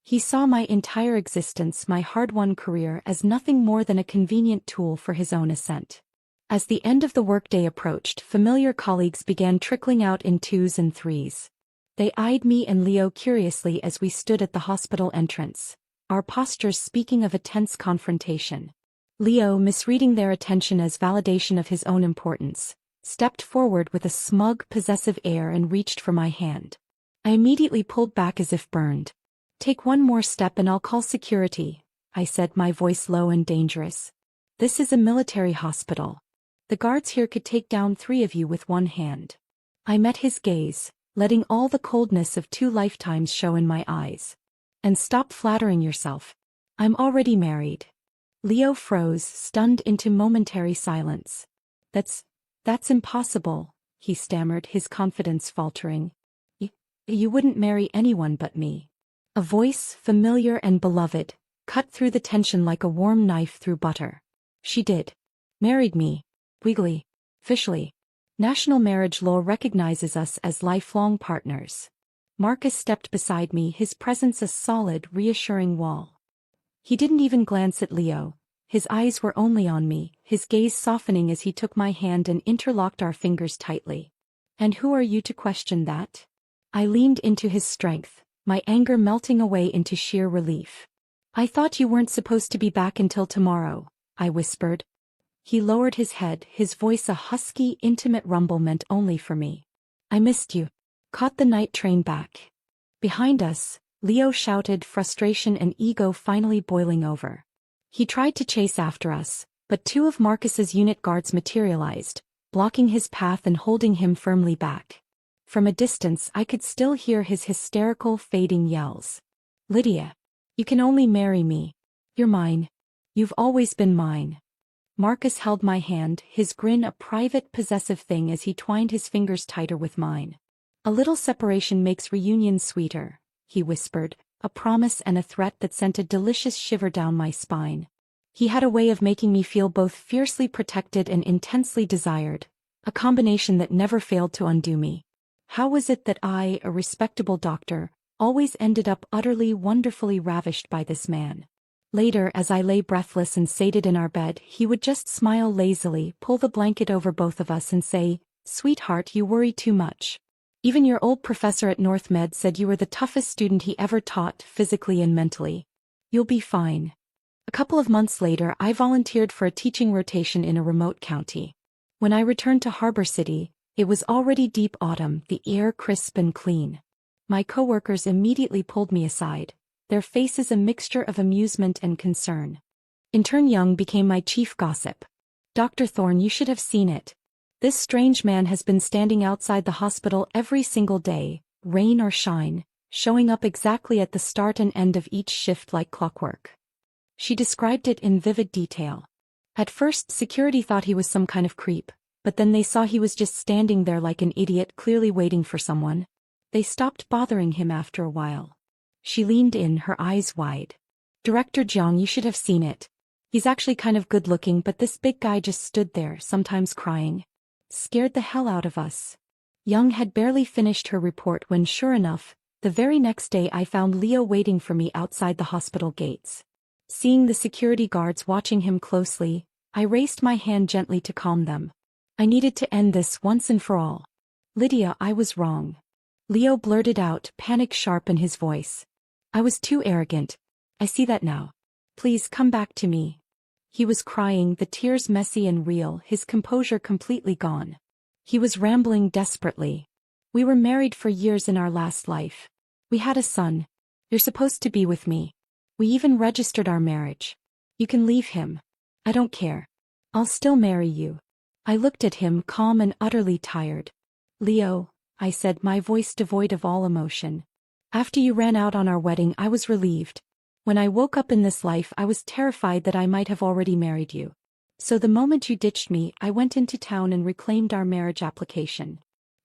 He saw my entire existence, my hard-won career, as nothing more than a convenient tool for his own ascent. As the end of the workday approached, familiar colleagues began trickling out in twos and threes. They eyed me and Leo curiously as we stood at the hospital entrance, our postures speaking of a tense confrontation. Leo, misreading their attention as validation of his own importance, stepped forward with a smug, possessive air and reached for my hand. I immediately pulled back as if burned. "Take one more step and I'll call security," I said, my voice low and dangerous. "This is a military hospital. The guards here could take down 3 of you with one hand." I met his gaze, letting all the coldness of 2 lifetimes show in my eyes. "And stop flattering yourself. I'm already married." Leo froze, stunned into momentary silence. That's impossible," he stammered, his confidence faltering. You wouldn't marry anyone but me." A voice, familiar and beloved, cut through the tension like a warm knife through butter. "She did. Married me. Legally. Officially. National marriage law recognizes us as lifelong partners." Marcus stepped beside me, his presence a solid, reassuring wall. He didn't even glance at Leo. His eyes were only on me, his gaze softening as he took my hand and interlocked our fingers tightly. "And who are you to question that?" I leaned into his strength, my anger melting away into sheer relief. "I thought you weren't supposed to be back until tomorrow," I whispered. He lowered his head, his voice a husky, intimate rumble meant only for me. "I missed you. Caught the night train back." Behind us, Leo shouted, frustration and ego finally boiling over. He tried to chase after us, but 2 of Marcus's unit guards materialized, blocking his path and holding him firmly back. From a distance I could still hear his hysterical, fading yells. "Lydia! You can only marry me. You're mine. You've always been mine. Marcus held my hand, his grin a private possessive thing as he twined his fingers tighter with mine. A little separation makes reunion sweeter, he whispered, a promise and a threat that sent a delicious shiver down my spine. He had a way of making me feel both fiercely protected and intensely desired, a combination that never failed to undo me. How was it that I, a respectable doctor, always ended up utterly wonderfully ravished by this man? Later, as I lay breathless and sated in our bed, he would just smile lazily, pull the blanket over both of us and say, "Sweetheart, you worry too much. Even your old professor at North Med said you were the toughest student he ever taught, physically and mentally. You'll be fine." A couple of months later, I volunteered for a teaching rotation in a remote county. When I returned to Harbor City, it was already deep autumn, the air crisp and clean. My coworkers immediately pulled me aside, their faces a mixture of amusement and concern. Intern Young became my chief gossip. "Dr. Thorne, you should have seen it. This strange man has been standing outside the hospital every single day, rain or shine, showing up exactly at the start and end of each shift like clockwork." She described it in vivid detail. At first, security thought he was some kind of creep, but then they saw he was just standing there like an idiot, clearly waiting for someone. They stopped bothering him after a while. She leaned in, her eyes wide. "Director Jiang, you should have seen it. He's actually kind of good looking, but this big guy just stood there, sometimes crying. Scared the hell out of us." Young had barely finished her report when, sure enough, the very next day I found Leo waiting for me outside the hospital gates. Seeing the security guards watching him closely, I raised my hand gently to calm them. I needed to end this once and for all. "Lydia, I was wrong." Leo blurted out, panic sharp in his voice. "I was too arrogant. I see that now. Please come back to me." He was crying, the tears messy and real, his composure completely gone. He was rambling desperately. "We were married for years in our last life. We had a son. You're supposed to be with me. We even registered our marriage. You can leave him. I don't care. I'll still marry you." I looked at him, calm and utterly tired. "Leo," I said, my voice devoid of all emotion. "After you ran out on our wedding, I was relieved. When I woke up in this life, I was terrified that I might have already married you. So the moment you ditched me, I went into town and reclaimed our marriage application."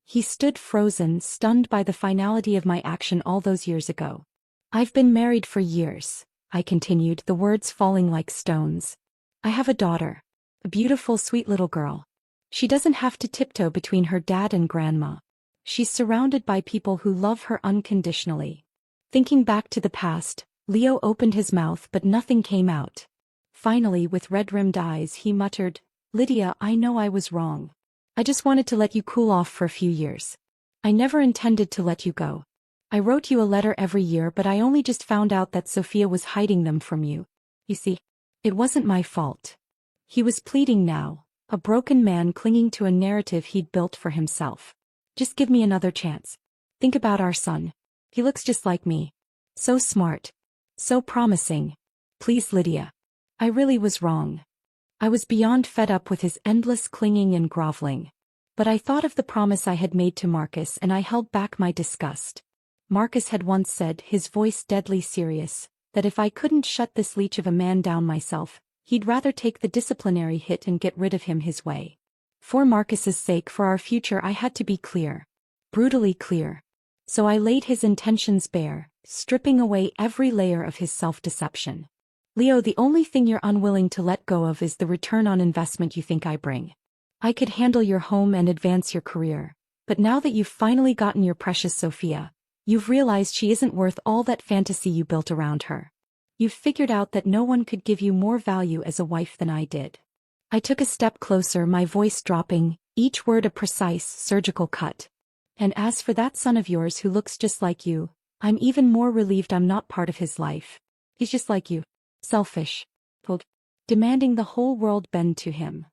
He stood frozen, stunned by the finality of my action all those years ago. "I've been married for years," I continued, the words falling like stones. "I have a daughter. A beautiful, sweet little girl. She doesn't have to tiptoe between her dad and grandma. She's surrounded by people who love her unconditionally." Thinking back to the past, Leo opened his mouth but nothing came out. Finally, with red-rimmed eyes, he muttered, "Lydia, I know I was wrong. I just wanted to let you cool off for a few years. I never intended to let you go. I wrote you a letter every year, but I only just found out that Sophia was hiding them from you. You see, it wasn't my fault." He was pleading now, a broken man clinging to a narrative he'd built for himself. "Just give me another chance. Think about our son. He looks just like me. So smart. So promising. Please, Lydia. I really was wrong." I was beyond fed up with his endless clinging and groveling. But I thought of the promise I had made to Marcus and I held back my disgust. Marcus had once said, his voice deadly serious, that if I couldn't shut this leech of a man down myself, he'd rather take the disciplinary hit and get rid of him his way. For Marcus's sake, for our future, I had to be clear. Brutally clear. So I laid his intentions bare, stripping away every layer of his self-deception. "Leo, the only thing you're unwilling to let go of is the return on investment you think I bring. I could handle your home and advance your career, but now that you've finally gotten your precious Sophia, you've realized she isn't worth all that fantasy you built around her. You've figured out that no one could give you more value as a wife than I did." I took a step closer, my voice dropping, each word a precise, surgical cut. "And as for that son of yours who looks just like you, I'm even more relieved I'm not part of his life. He's just like you. Selfish. Cold. Demanding the whole world bend to him."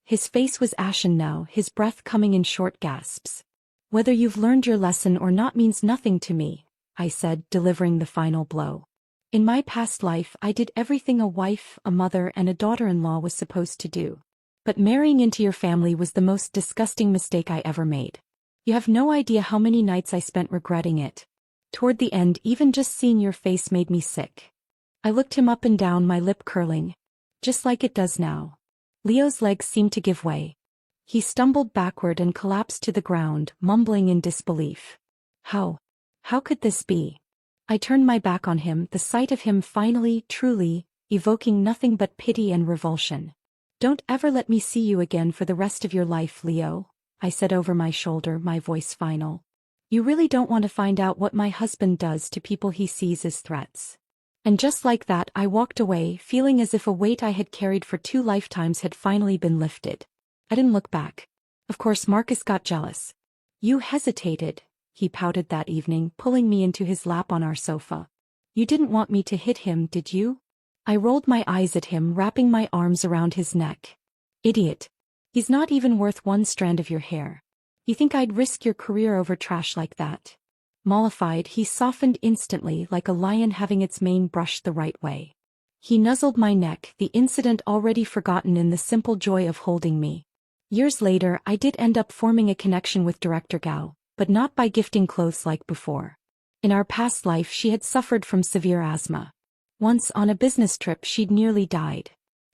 His face was ashen now, his breath coming in short gasps. "Whether you've learned your lesson or not means nothing to me," I said, delivering the final blow. "In my past life, I did everything a wife, a mother, and a daughter-in-law was supposed to do. But marrying into your family was the most disgusting mistake I ever made. You have no idea how many nights I spent regretting it. Toward the end, even just seeing your face made me sick." I looked him up and down, my lip curling. just like it does now. Leo's legs seemed to give way. He stumbled backward and collapsed to the ground, mumbling in disbelief. How? How could this be? I turned my back on him, the sight of him finally, truly, evoking nothing but pity and revulsion. Don't ever let me see you again for the rest of your life, Leo, I said over my shoulder, my voice final. You really don't want to find out what my husband does to people he sees as threats. And just like that I walked away, feeling as if a weight I had carried for 2 lifetimes had finally been lifted. I didn't look back. Of course Marcus got jealous. You hesitated, he pouted that evening, pulling me into his lap on our sofa. You didn't want me to hit him, did you? I rolled my eyes at him, wrapping my arms around his neck. Idiot. He's not even worth 1 strand of your hair. You think I'd risk your career over trash like that? Mollified, he softened instantly like a lion having its mane brushed the right way. He nuzzled my neck, the incident already forgotten in the simple joy of holding me. Years later I did end up forming a connection with Director Gao, but not by gifting clothes like before. In our past life she had suffered from severe asthma. Once on a business trip she'd nearly died.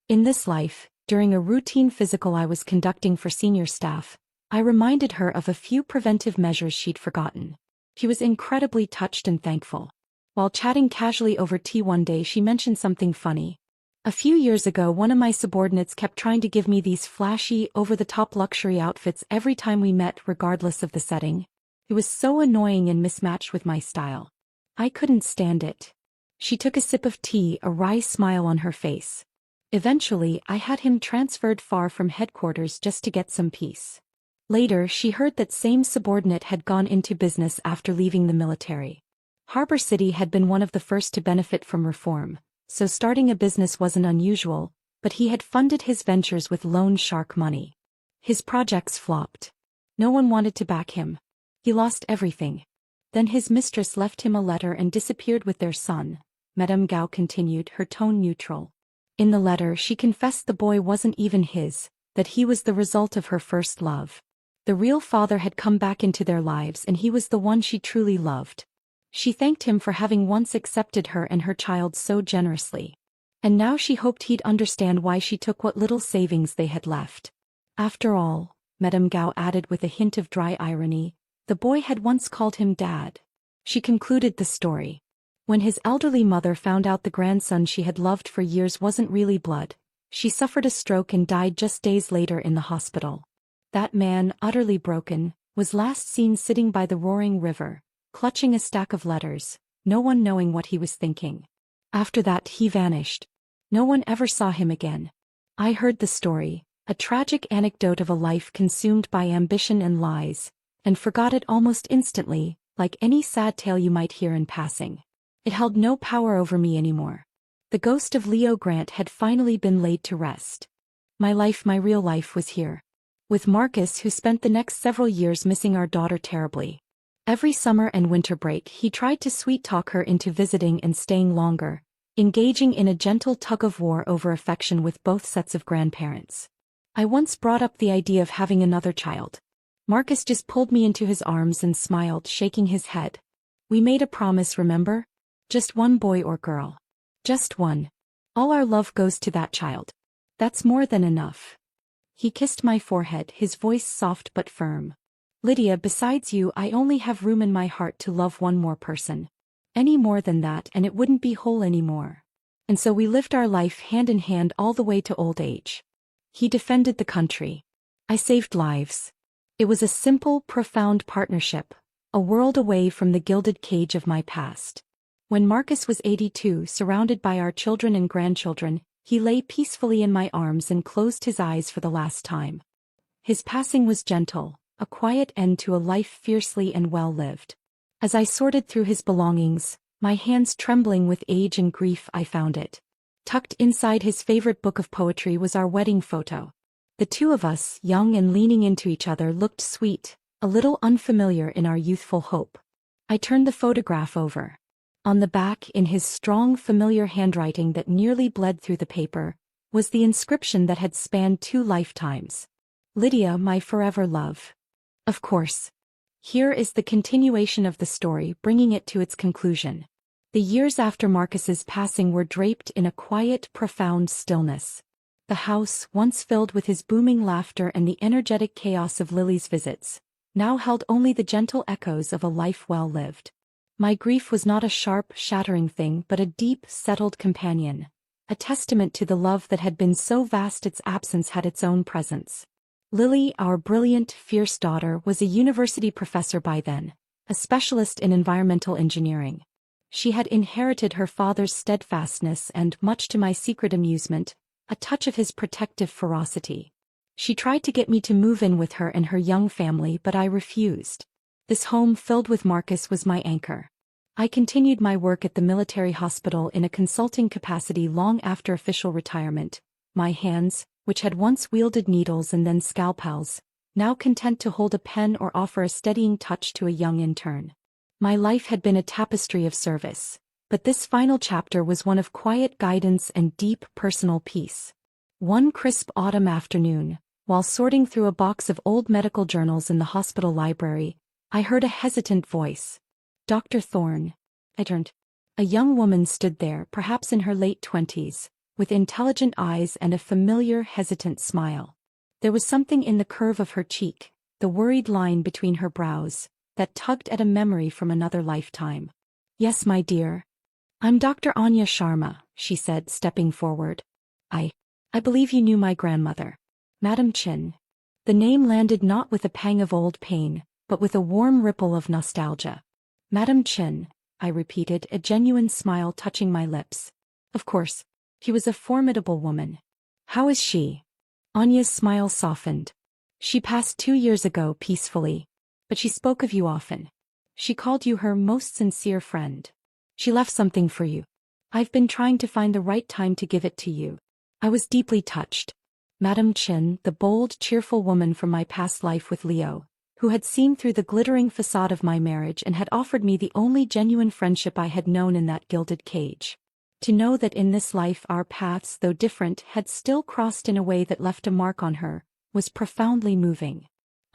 In this life, during a routine physical I was conducting for senior staff, I reminded her of a few preventive measures she'd forgotten. She was incredibly touched and thankful. While chatting casually over tea one day she mentioned something funny. A few years ago one of my subordinates kept trying to give me these flashy, over-the-top luxury outfits every time we met regardless of the setting. It was so annoying and mismatched with my style. I couldn't stand it. She took a sip of tea, a wry smile on her face. Eventually I had him transferred far from headquarters just to get some peace. Later she heard that same subordinate had gone into business after leaving the military. Harbor City had been one of the first to benefit from reform, so starting a business wasn't unusual, but he had funded his ventures with loan shark money. His projects flopped. No one wanted to back him. He lost everything. Then his mistress left him a letter and disappeared with their son, Madame Gao continued, her tone neutral. In the letter she confessed the boy wasn't even his, that he was the result of her first love. The real father had come back into their lives and he was the one she truly loved. She thanked him for having once accepted her and her child so generously. And now she hoped he'd understand why she took what little savings they had left. After all, Madame Gao added with a hint of dry irony, the boy had once called him Dad. She concluded the story. When his elderly mother found out the grandson she had loved for years wasn't really blood, she suffered a stroke and died just days later in the hospital. That man, utterly broken, was last seen sitting by the roaring river, clutching a stack of letters, no one knowing what he was thinking. After that he vanished. No one ever saw him again. I heard the story, a tragic anecdote of a life consumed by ambition and lies, and forgot it almost instantly, like any sad tale you might hear in passing. It held no power over me anymore. The ghost of Leo Grant had finally been laid to rest. My life, my real life, was here. With Marcus, who spent the next several years missing our daughter terribly. Every summer and winter break he tried to sweet-talk her into visiting and staying longer, engaging in a gentle tug-of-war over affection with both sets of grandparents. I once brought up the idea of having another child. Marcus just pulled me into his arms and smiled, shaking his head. We made a promise, remember? Just one boy or girl. Just one. All our love goes to that child. That's more than enough. He kissed my forehead, his voice soft but firm. Lydia, besides you, I only have room in my heart to love one more person. Any more than that and it wouldn't be whole anymore. And so we lived our life hand in hand all the way to old age. He defended the country. I saved lives. It was a simple, profound partnership, a world away from the gilded cage of my past. When Marcus was 82, surrounded by our children and grandchildren, he lay peacefully in my arms and closed his eyes for the last time. His passing was gentle, a quiet end to a life fiercely and well lived. As I sorted through his belongings, my hands trembling with age and grief, I found it. Tucked inside his favorite book of poetry was our wedding photo. The two of us, young and leaning into each other, looked sweet, a little unfamiliar in our youthful hope. I turned the photograph over. On the back, in his strong, familiar handwriting that nearly bled through the paper, was the inscription that had spanned 2 lifetimes. Lydia, my forever love. Of course. Here is the continuation of the story, bringing it to its conclusion. The years after Marcus's passing were draped in a quiet, profound stillness. The house, once filled with his booming laughter and the energetic chaos of Lily's visits, now held only the gentle echoes of a life well lived. My grief was not a sharp, shattering thing but a deep, settled companion, a testament to the love that had been so vast its absence had its own presence. Lily, our brilliant, fierce daughter, was a university professor by then, a specialist in environmental engineering. She had inherited her father's steadfastness and, much to my secret amusement, a touch of his protective ferocity. She tried to get me to move in with her and her young family, but I refused. This home filled with Marcus was my anchor. I continued my work at the military hospital in a consulting capacity long after official retirement, my hands, which had once wielded needles and then scalpels, now content to hold a pen or offer a steadying touch to a young intern. My life had been a tapestry of service, but this final chapter was one of quiet guidance and deep personal peace. One crisp autumn afternoon, while sorting through a box of old medical journals in the hospital library, I heard a hesitant voice. "Dr. Thorne." I turned. A young woman stood there, perhaps in her late 20s, with intelligent eyes and a familiar, hesitant smile. There was something in the curve of her cheek, the worried line between her brows, that tugged at a memory from another lifetime. "Yes, my dear. I'm Dr. Anya Sharma," she said, stepping forward. I believe you knew my grandmother. Madam Chin." The name landed not with a pang of old pain, but with a warm ripple of nostalgia. "Madam Chin," I repeated, a genuine smile touching my lips. "Of course. She was a formidable woman." "How is she?" Anya's smile softened. "She passed 2 years ago peacefully. But she spoke of you often. She called you her most sincere friend. She left something for you. I've been trying to find the right time to give it to you." I was deeply touched. Madam Chin, the bold, cheerful woman from my past life with Leo, who had seen through the glittering facade of my marriage and had offered me the only genuine friendship I had known in that gilded cage. To know that in this life our paths, though different, had still crossed in a way that left a mark on her, was profoundly moving.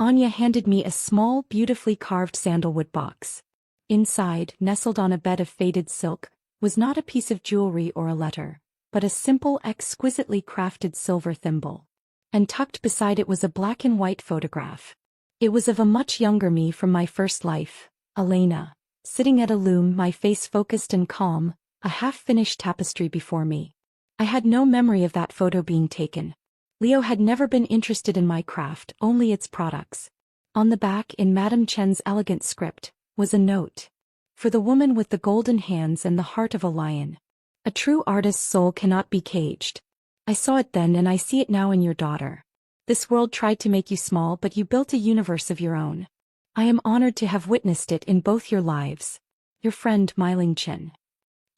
Anya handed me a small, beautifully carved sandalwood box. Inside, nestled on a bed of faded silk, was not a piece of jewelry or a letter, but a simple, exquisitely crafted silver thimble. And tucked beside it was a black-and-white photograph. It was of a much younger me from my first life, Elena, sitting at a loom, my face focused and calm, a half-finished tapestry before me. I had no memory of that photo being taken. Leo had never been interested in my craft, only its products. On the back, in Madame Chen's elegant script, was a note. "For the woman with the golden hands and the heart of a lion. A true artist's soul cannot be caged. I saw it then and I see it now in your daughter. This world tried to make you small, but you built a universe of your own. I am honored to have witnessed it in both your lives. Your friend Meiling Chin."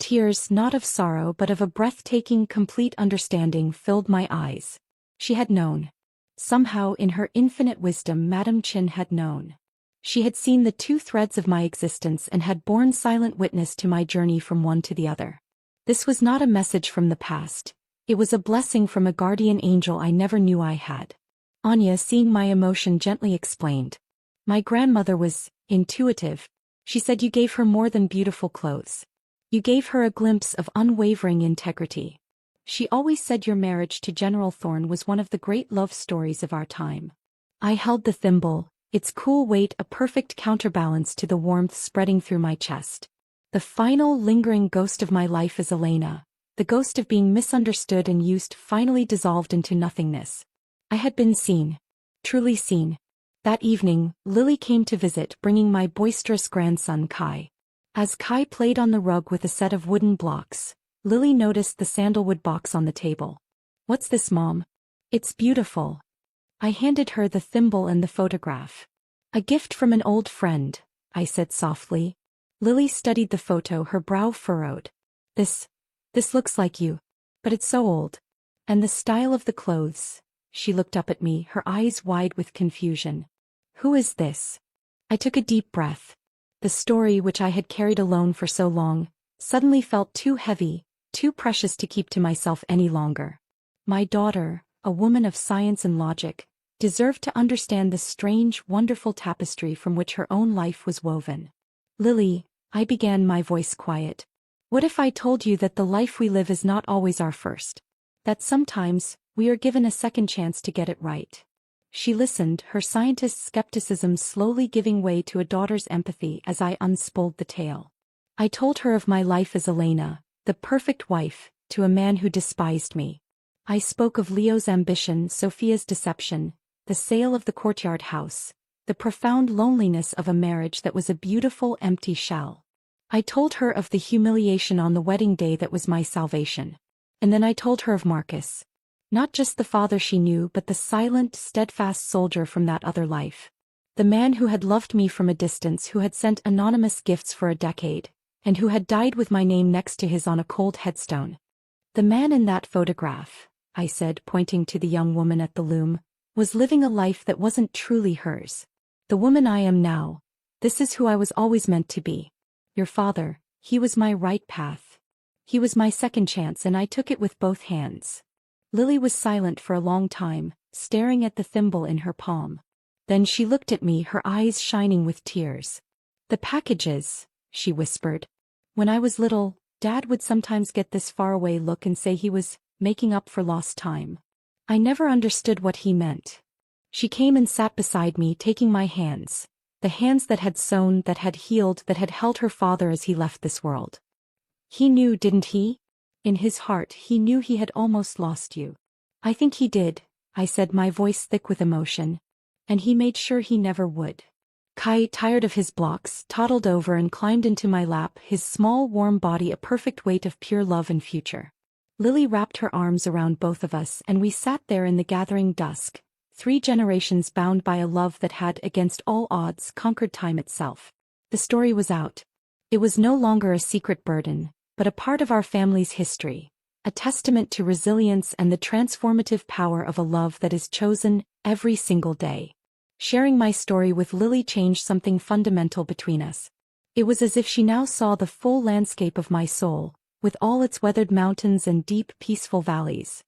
Tears, not of sorrow but of a breathtaking, complete understanding, filled my eyes. She had known. Somehow, in her infinite wisdom, Madam Chin had known. She had seen the two threads of my existence and had borne silent witness to my journey from one to the other. This was not a message from the past. It was a blessing from a guardian angel I never knew I had. Anya, seeing my emotion, gently explained. "My grandmother was intuitive. She said you gave her more than beautiful clothes. You gave her a glimpse of unwavering integrity. She always said your marriage to General Thorne was one of the great love stories of our time." I held the thimble, its cool weight a perfect counterbalance to the warmth spreading through my chest. The final, lingering ghost of my life as Elena, the ghost of being misunderstood and used, finally dissolved into nothingness. I had been seen. Truly seen. That evening, Lily came to visit, bringing my boisterous grandson Kai. As Kai played on the rug with a set of wooden blocks, Lily noticed the sandalwood box on the table. "What's this, Mom?" "It's beautiful." I handed her the thimble and the photograph. "A gift from an old friend," I said softly. Lily studied the photo, her brow furrowed. This looks like you. But it's so old. And the style of the clothes." She looked up at me, her eyes wide with confusion. "Who is this?" I took a deep breath. The story, which I had carried alone for so long, suddenly felt too heavy, too precious to keep to myself any longer. My daughter, a woman of science and logic, deserved to understand the strange, wonderful tapestry from which her own life was woven. "Lily," I began, my voice quiet. What if I told you that the life we live is not always our first? That sometimes, we are given a second chance to get it right. She listened, her scientist's skepticism slowly giving way to a daughter's empathy as I unspooled the tale. I told her of my life as Elena, the perfect wife, to a man who despised me. I spoke of Leo's ambition, Sophia's deception, the sale of the courtyard house, the profound loneliness of a marriage that was a beautiful empty shell. I told her of the humiliation on the wedding day that was my salvation. And then I told her of Marcus. Not just the father she knew, but the silent, steadfast soldier from that other life. The man who had loved me from a distance, who had sent anonymous gifts for a decade, and who had died with my name next to his on a cold headstone. The man in that photograph, I said, pointing to the young woman at the loom, was living a life that wasn't truly hers. The woman I am now, this is who I was always meant to be. Your father, he was my right path. He was my second chance, and I took it with both hands. Lily was silent for a long time, staring at the thimble in her palm. Then she looked at me, her eyes shining with tears. The packages, she whispered. When I was little, Dad would sometimes get this faraway look and say he was making up for lost time. I never understood what he meant. She came and sat beside me, taking my hands. The hands that had sewn, that had healed, that had held her father as he left this world. He knew, didn't he? In his heart, he knew he had almost lost you. I think he did, I said, my voice thick with emotion. And he made sure he never would. Kai, tired of his blocks, toddled over and climbed into my lap, his small warm body a perfect weight of pure love and future. Lily wrapped her arms around both of us, and we sat there in the gathering dusk. 3 generations bound by a love that had, against all odds, conquered time itself. The story was out. It was no longer a secret burden, but a part of our family's history, a testament to resilience and the transformative power of a love that is chosen every single day. Sharing my story with Lily changed something fundamental between us. It was as if she now saw the full landscape of my soul, with all its weathered mountains and deep, peaceful valleys.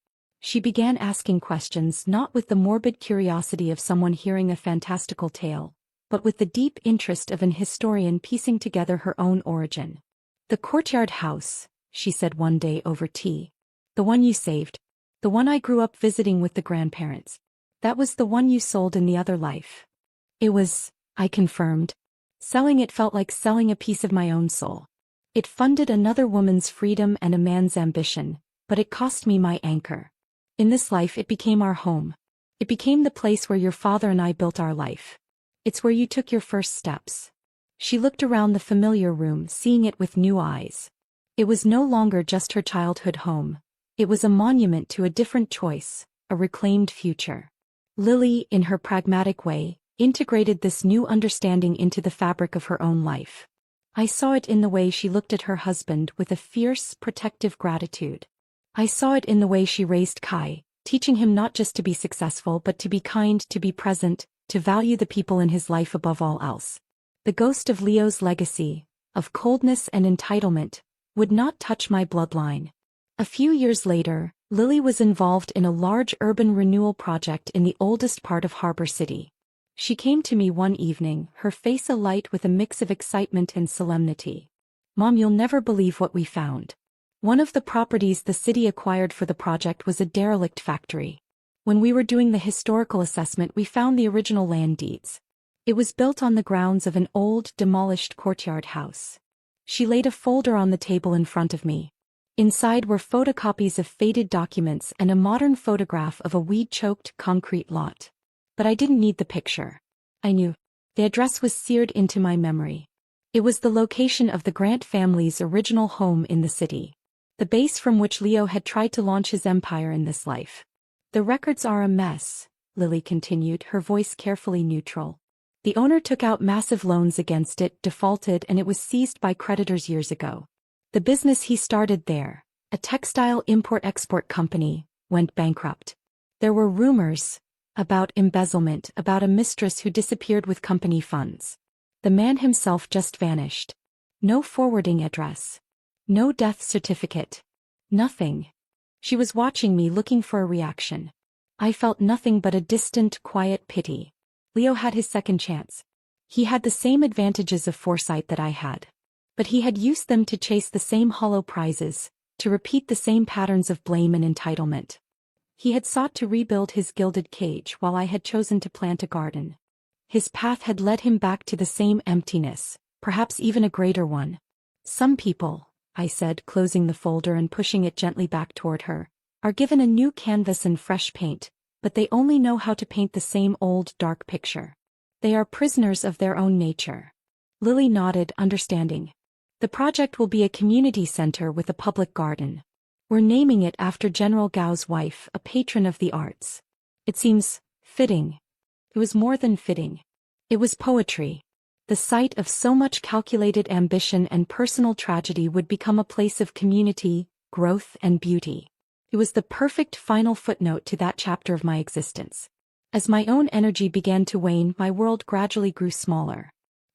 She began asking questions, not with the morbid curiosity of someone hearing a fantastical tale, but with the deep interest of an historian piecing together her own origin. The courtyard house, she said one day over tea. The one you saved. The one I grew up visiting with the grandparents. That was the one you sold in the other life. It was, I confirmed. Selling it felt like selling a piece of my own soul. It funded another woman's freedom and a man's ambition, but it cost me my anchor. In this life it became our home. It became the place where your father and I built our life. It's where you took your first steps. She looked around the familiar room, seeing it with new eyes. It was no longer just her childhood home. It was a monument to a different choice, a reclaimed future. Lily, in her pragmatic way, integrated this new understanding into the fabric of her own life. I saw it in the way she looked at her husband with a fierce, protective gratitude. I saw it in the way she raised Kai, teaching him not just to be successful but to be kind, to be present, to value the people in his life above all else. The ghost of Leo's legacy, of coldness and entitlement, would not touch my bloodline. A few years later, Lily was involved in a large urban renewal project in the oldest part of Harbor City. She came to me one evening, her face alight with a mix of excitement and solemnity. "Mom, you'll never believe what we found. One of the properties the city acquired for the project was a derelict factory. When we were doing the historical assessment, we found the original land deeds. It was built on the grounds of an old, demolished courtyard house." She laid a folder on the table in front of me. Inside were photocopies of faded documents and a modern photograph of a weed-choked concrete lot. But I didn't need the picture. I knew. The address was seared into my memory. It was the location of the Grant family's original home in the city. The base from which Leo had tried to launch his empire in this life. "The records are a mess," Lily continued, her voice carefully neutral. "The owner took out massive loans against it, defaulted, and it was seized by creditors years ago. The business he started there, a textile import-export company, went bankrupt. There were rumors about embezzlement, about a mistress who disappeared with company funds. The man himself just vanished. No forwarding address. No death certificate. Nothing." She was watching me, looking for a reaction. I felt nothing but a distant, quiet pity. Leo had his second chance. He had the same advantages of foresight that I had. But he had used them to chase the same hollow prizes, to repeat the same patterns of blame and entitlement. He had sought to rebuild his gilded cage while I had chosen to plant a garden. His path had led him back to the same emptiness, perhaps even a greater one. Some people, I said, closing the folder and pushing it gently back toward her, are given a new canvas and fresh paint, but they only know how to paint the same old dark picture. They are prisoners of their own nature. Lily nodded, understanding. The project will be a community center with a public garden. We're naming it after General Gao's wife, a patron of the arts. It seems fitting. It was more than fitting. It was poetry. The site of so much calculated ambition and personal tragedy would become a place of community, growth, and beauty. It was the perfect final footnote to that chapter of my existence. As my own energy began to wane, my world gradually grew smaller.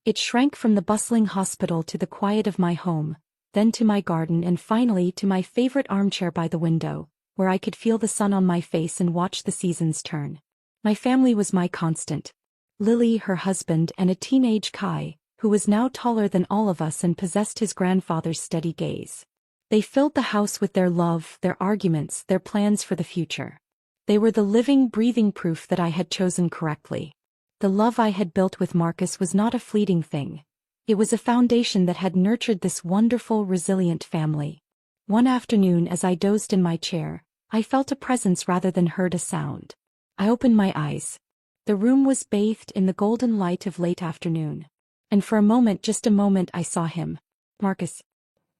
It shrank from the bustling hospital to the quiet of my home, then to my garden, and finally to my favorite armchair by the window, where I could feel the sun on my face and watch the seasons turn. My family was my constant. Lily, her husband, and a teenage Kai, who was now taller than all of us and possessed his grandfather's steady gaze. They filled the house with their love, their arguments, their plans for the future. They were the living, breathing proof that I had chosen correctly. The love I had built with Marcus was not a fleeting thing. It was a foundation that had nurtured this wonderful, resilient family. One afternoon, as I dozed in my chair, I felt a presence rather than heard a sound. I opened my eyes. The room was bathed in the golden light of late afternoon. And for a moment, just a moment, I saw him. Marcus.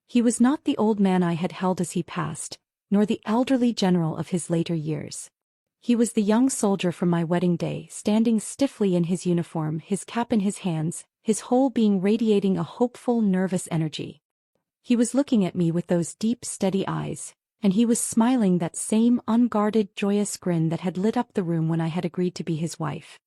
He was not the old man I had held as he passed, nor the elderly general of his later years. He was the young soldier from my wedding day, standing stiffly in his uniform, his cap in his hands, his whole being radiating a hopeful, nervous energy. He was looking at me with those deep, steady eyes, and he was smiling that same unguarded, joyous grin that had lit up the room when I had agreed to be his wife.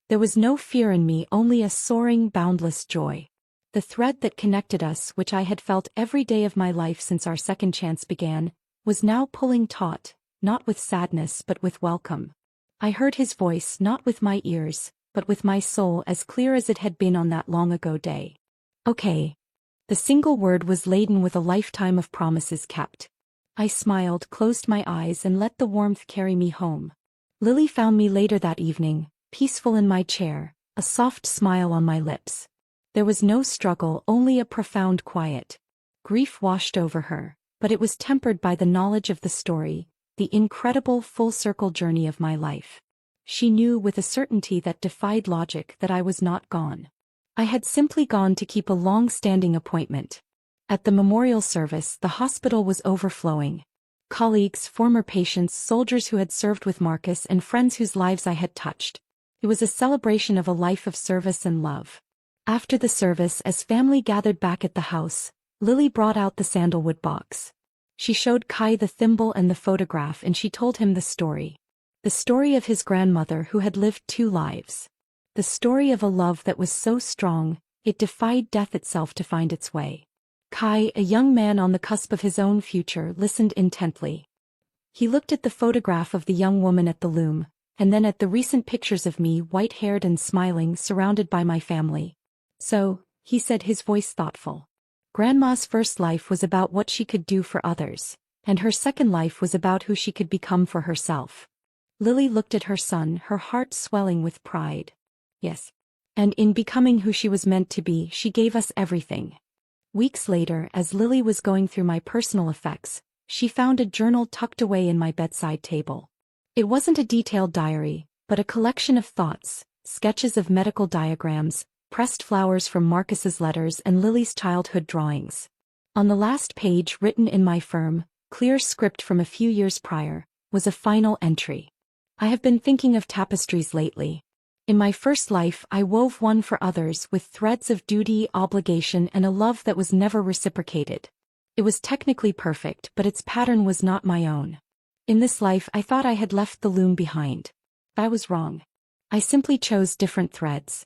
There was no fear in me, only a soaring, boundless joy. The thread that connected us, which I had felt every day of my life since our second chance began, was now pulling taut, not with sadness but with welcome. I heard his voice, not with my ears, but with my soul, as clear as it had been on that long-ago day. Okay. The single word was laden with a lifetime of promises kept. I smiled, closed my eyes, and let the warmth carry me home. Lily found me later that evening, peaceful in my chair, a soft smile on my lips. There was no struggle, only a profound quiet. Grief washed over her, but it was tempered by the knowledge of the story, the incredible full-circle journey of my life. She knew with a certainty that defied logic that I was not gone. I had simply gone to keep a long-standing appointment. At the memorial service, the hospital was overflowing. Colleagues, former patients, soldiers who had served with Marcus, and friends whose lives I had touched. It was a celebration of a life of service and love. After the service, as family gathered back at the house, Lily brought out the sandalwood box. She showed Kai the thimble and the photograph, and she told him the story. The story of his grandmother who had lived 2 lives. The story of a love that was so strong, it defied death itself to find its way. Kai, a young man on the cusp of his own future, listened intently. He looked at the photograph of the young woman at the loom, and then at the recent pictures of me, white-haired and smiling, surrounded by my family. So, he said, his voice thoughtful. Grandma's first life was about what she could do for others, and her second life was about who she could become for herself. Lily looked at her son, her heart swelling with pride. Yes. And in becoming who she was meant to be, she gave us everything. Weeks later, as Lily was going through my personal effects, she found a journal tucked away in my bedside table. It wasn't a detailed diary, but a collection of thoughts, sketches of medical diagrams, pressed flowers from Marcus's letters, and Lily's childhood drawings. On the last page, written in my firm, clear script from a few years prior, was a final entry. I have been thinking of tapestries lately. In my first life, I wove one for others with threads of duty, obligation, and a love that was never reciprocated. It was technically perfect, but its pattern was not my own. In this life, I thought I had left the loom behind. I was wrong. I simply chose different threads.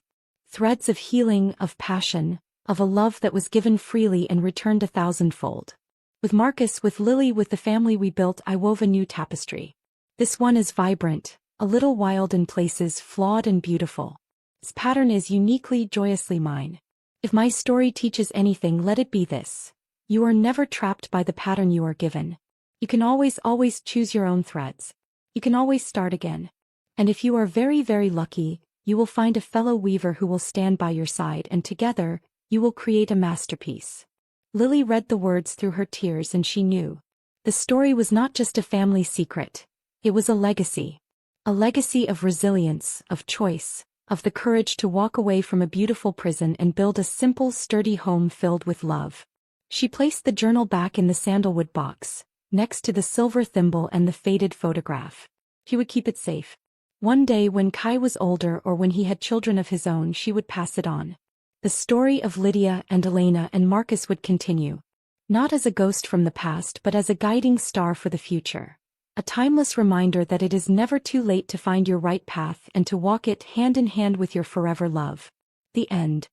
Threads of healing, of passion, of a love that was given freely and returned 1,000-fold. With Marcus, with Lily, with the family we built, I wove a new tapestry. This one is vibrant, a little wild in places, flawed and beautiful. Its pattern is uniquely, joyously mine. If my story teaches anything, let it be this. You are never trapped by the pattern you are given. You can always choose your own threads. You can always start again. And if you are very lucky, you will find a fellow weaver who will stand by your side, and together, you will create a masterpiece. Lily read the words through her tears, and she knew. The story was not just a family secret. It was a legacy. A legacy of resilience, of choice, of the courage to walk away from a beautiful prison and build a simple, sturdy home filled with love. She placed the journal back in the sandalwood box, next to the silver thimble and the faded photograph. She would keep it safe. One day when Kai was older, or when he had children of his own, she would pass it on. The story of Lydia and Elena and Marcus would continue. Not as a ghost from the past, but as a guiding star for the future. A timeless reminder that it is never too late to find your right path and to walk it hand in hand with your forever love. The end.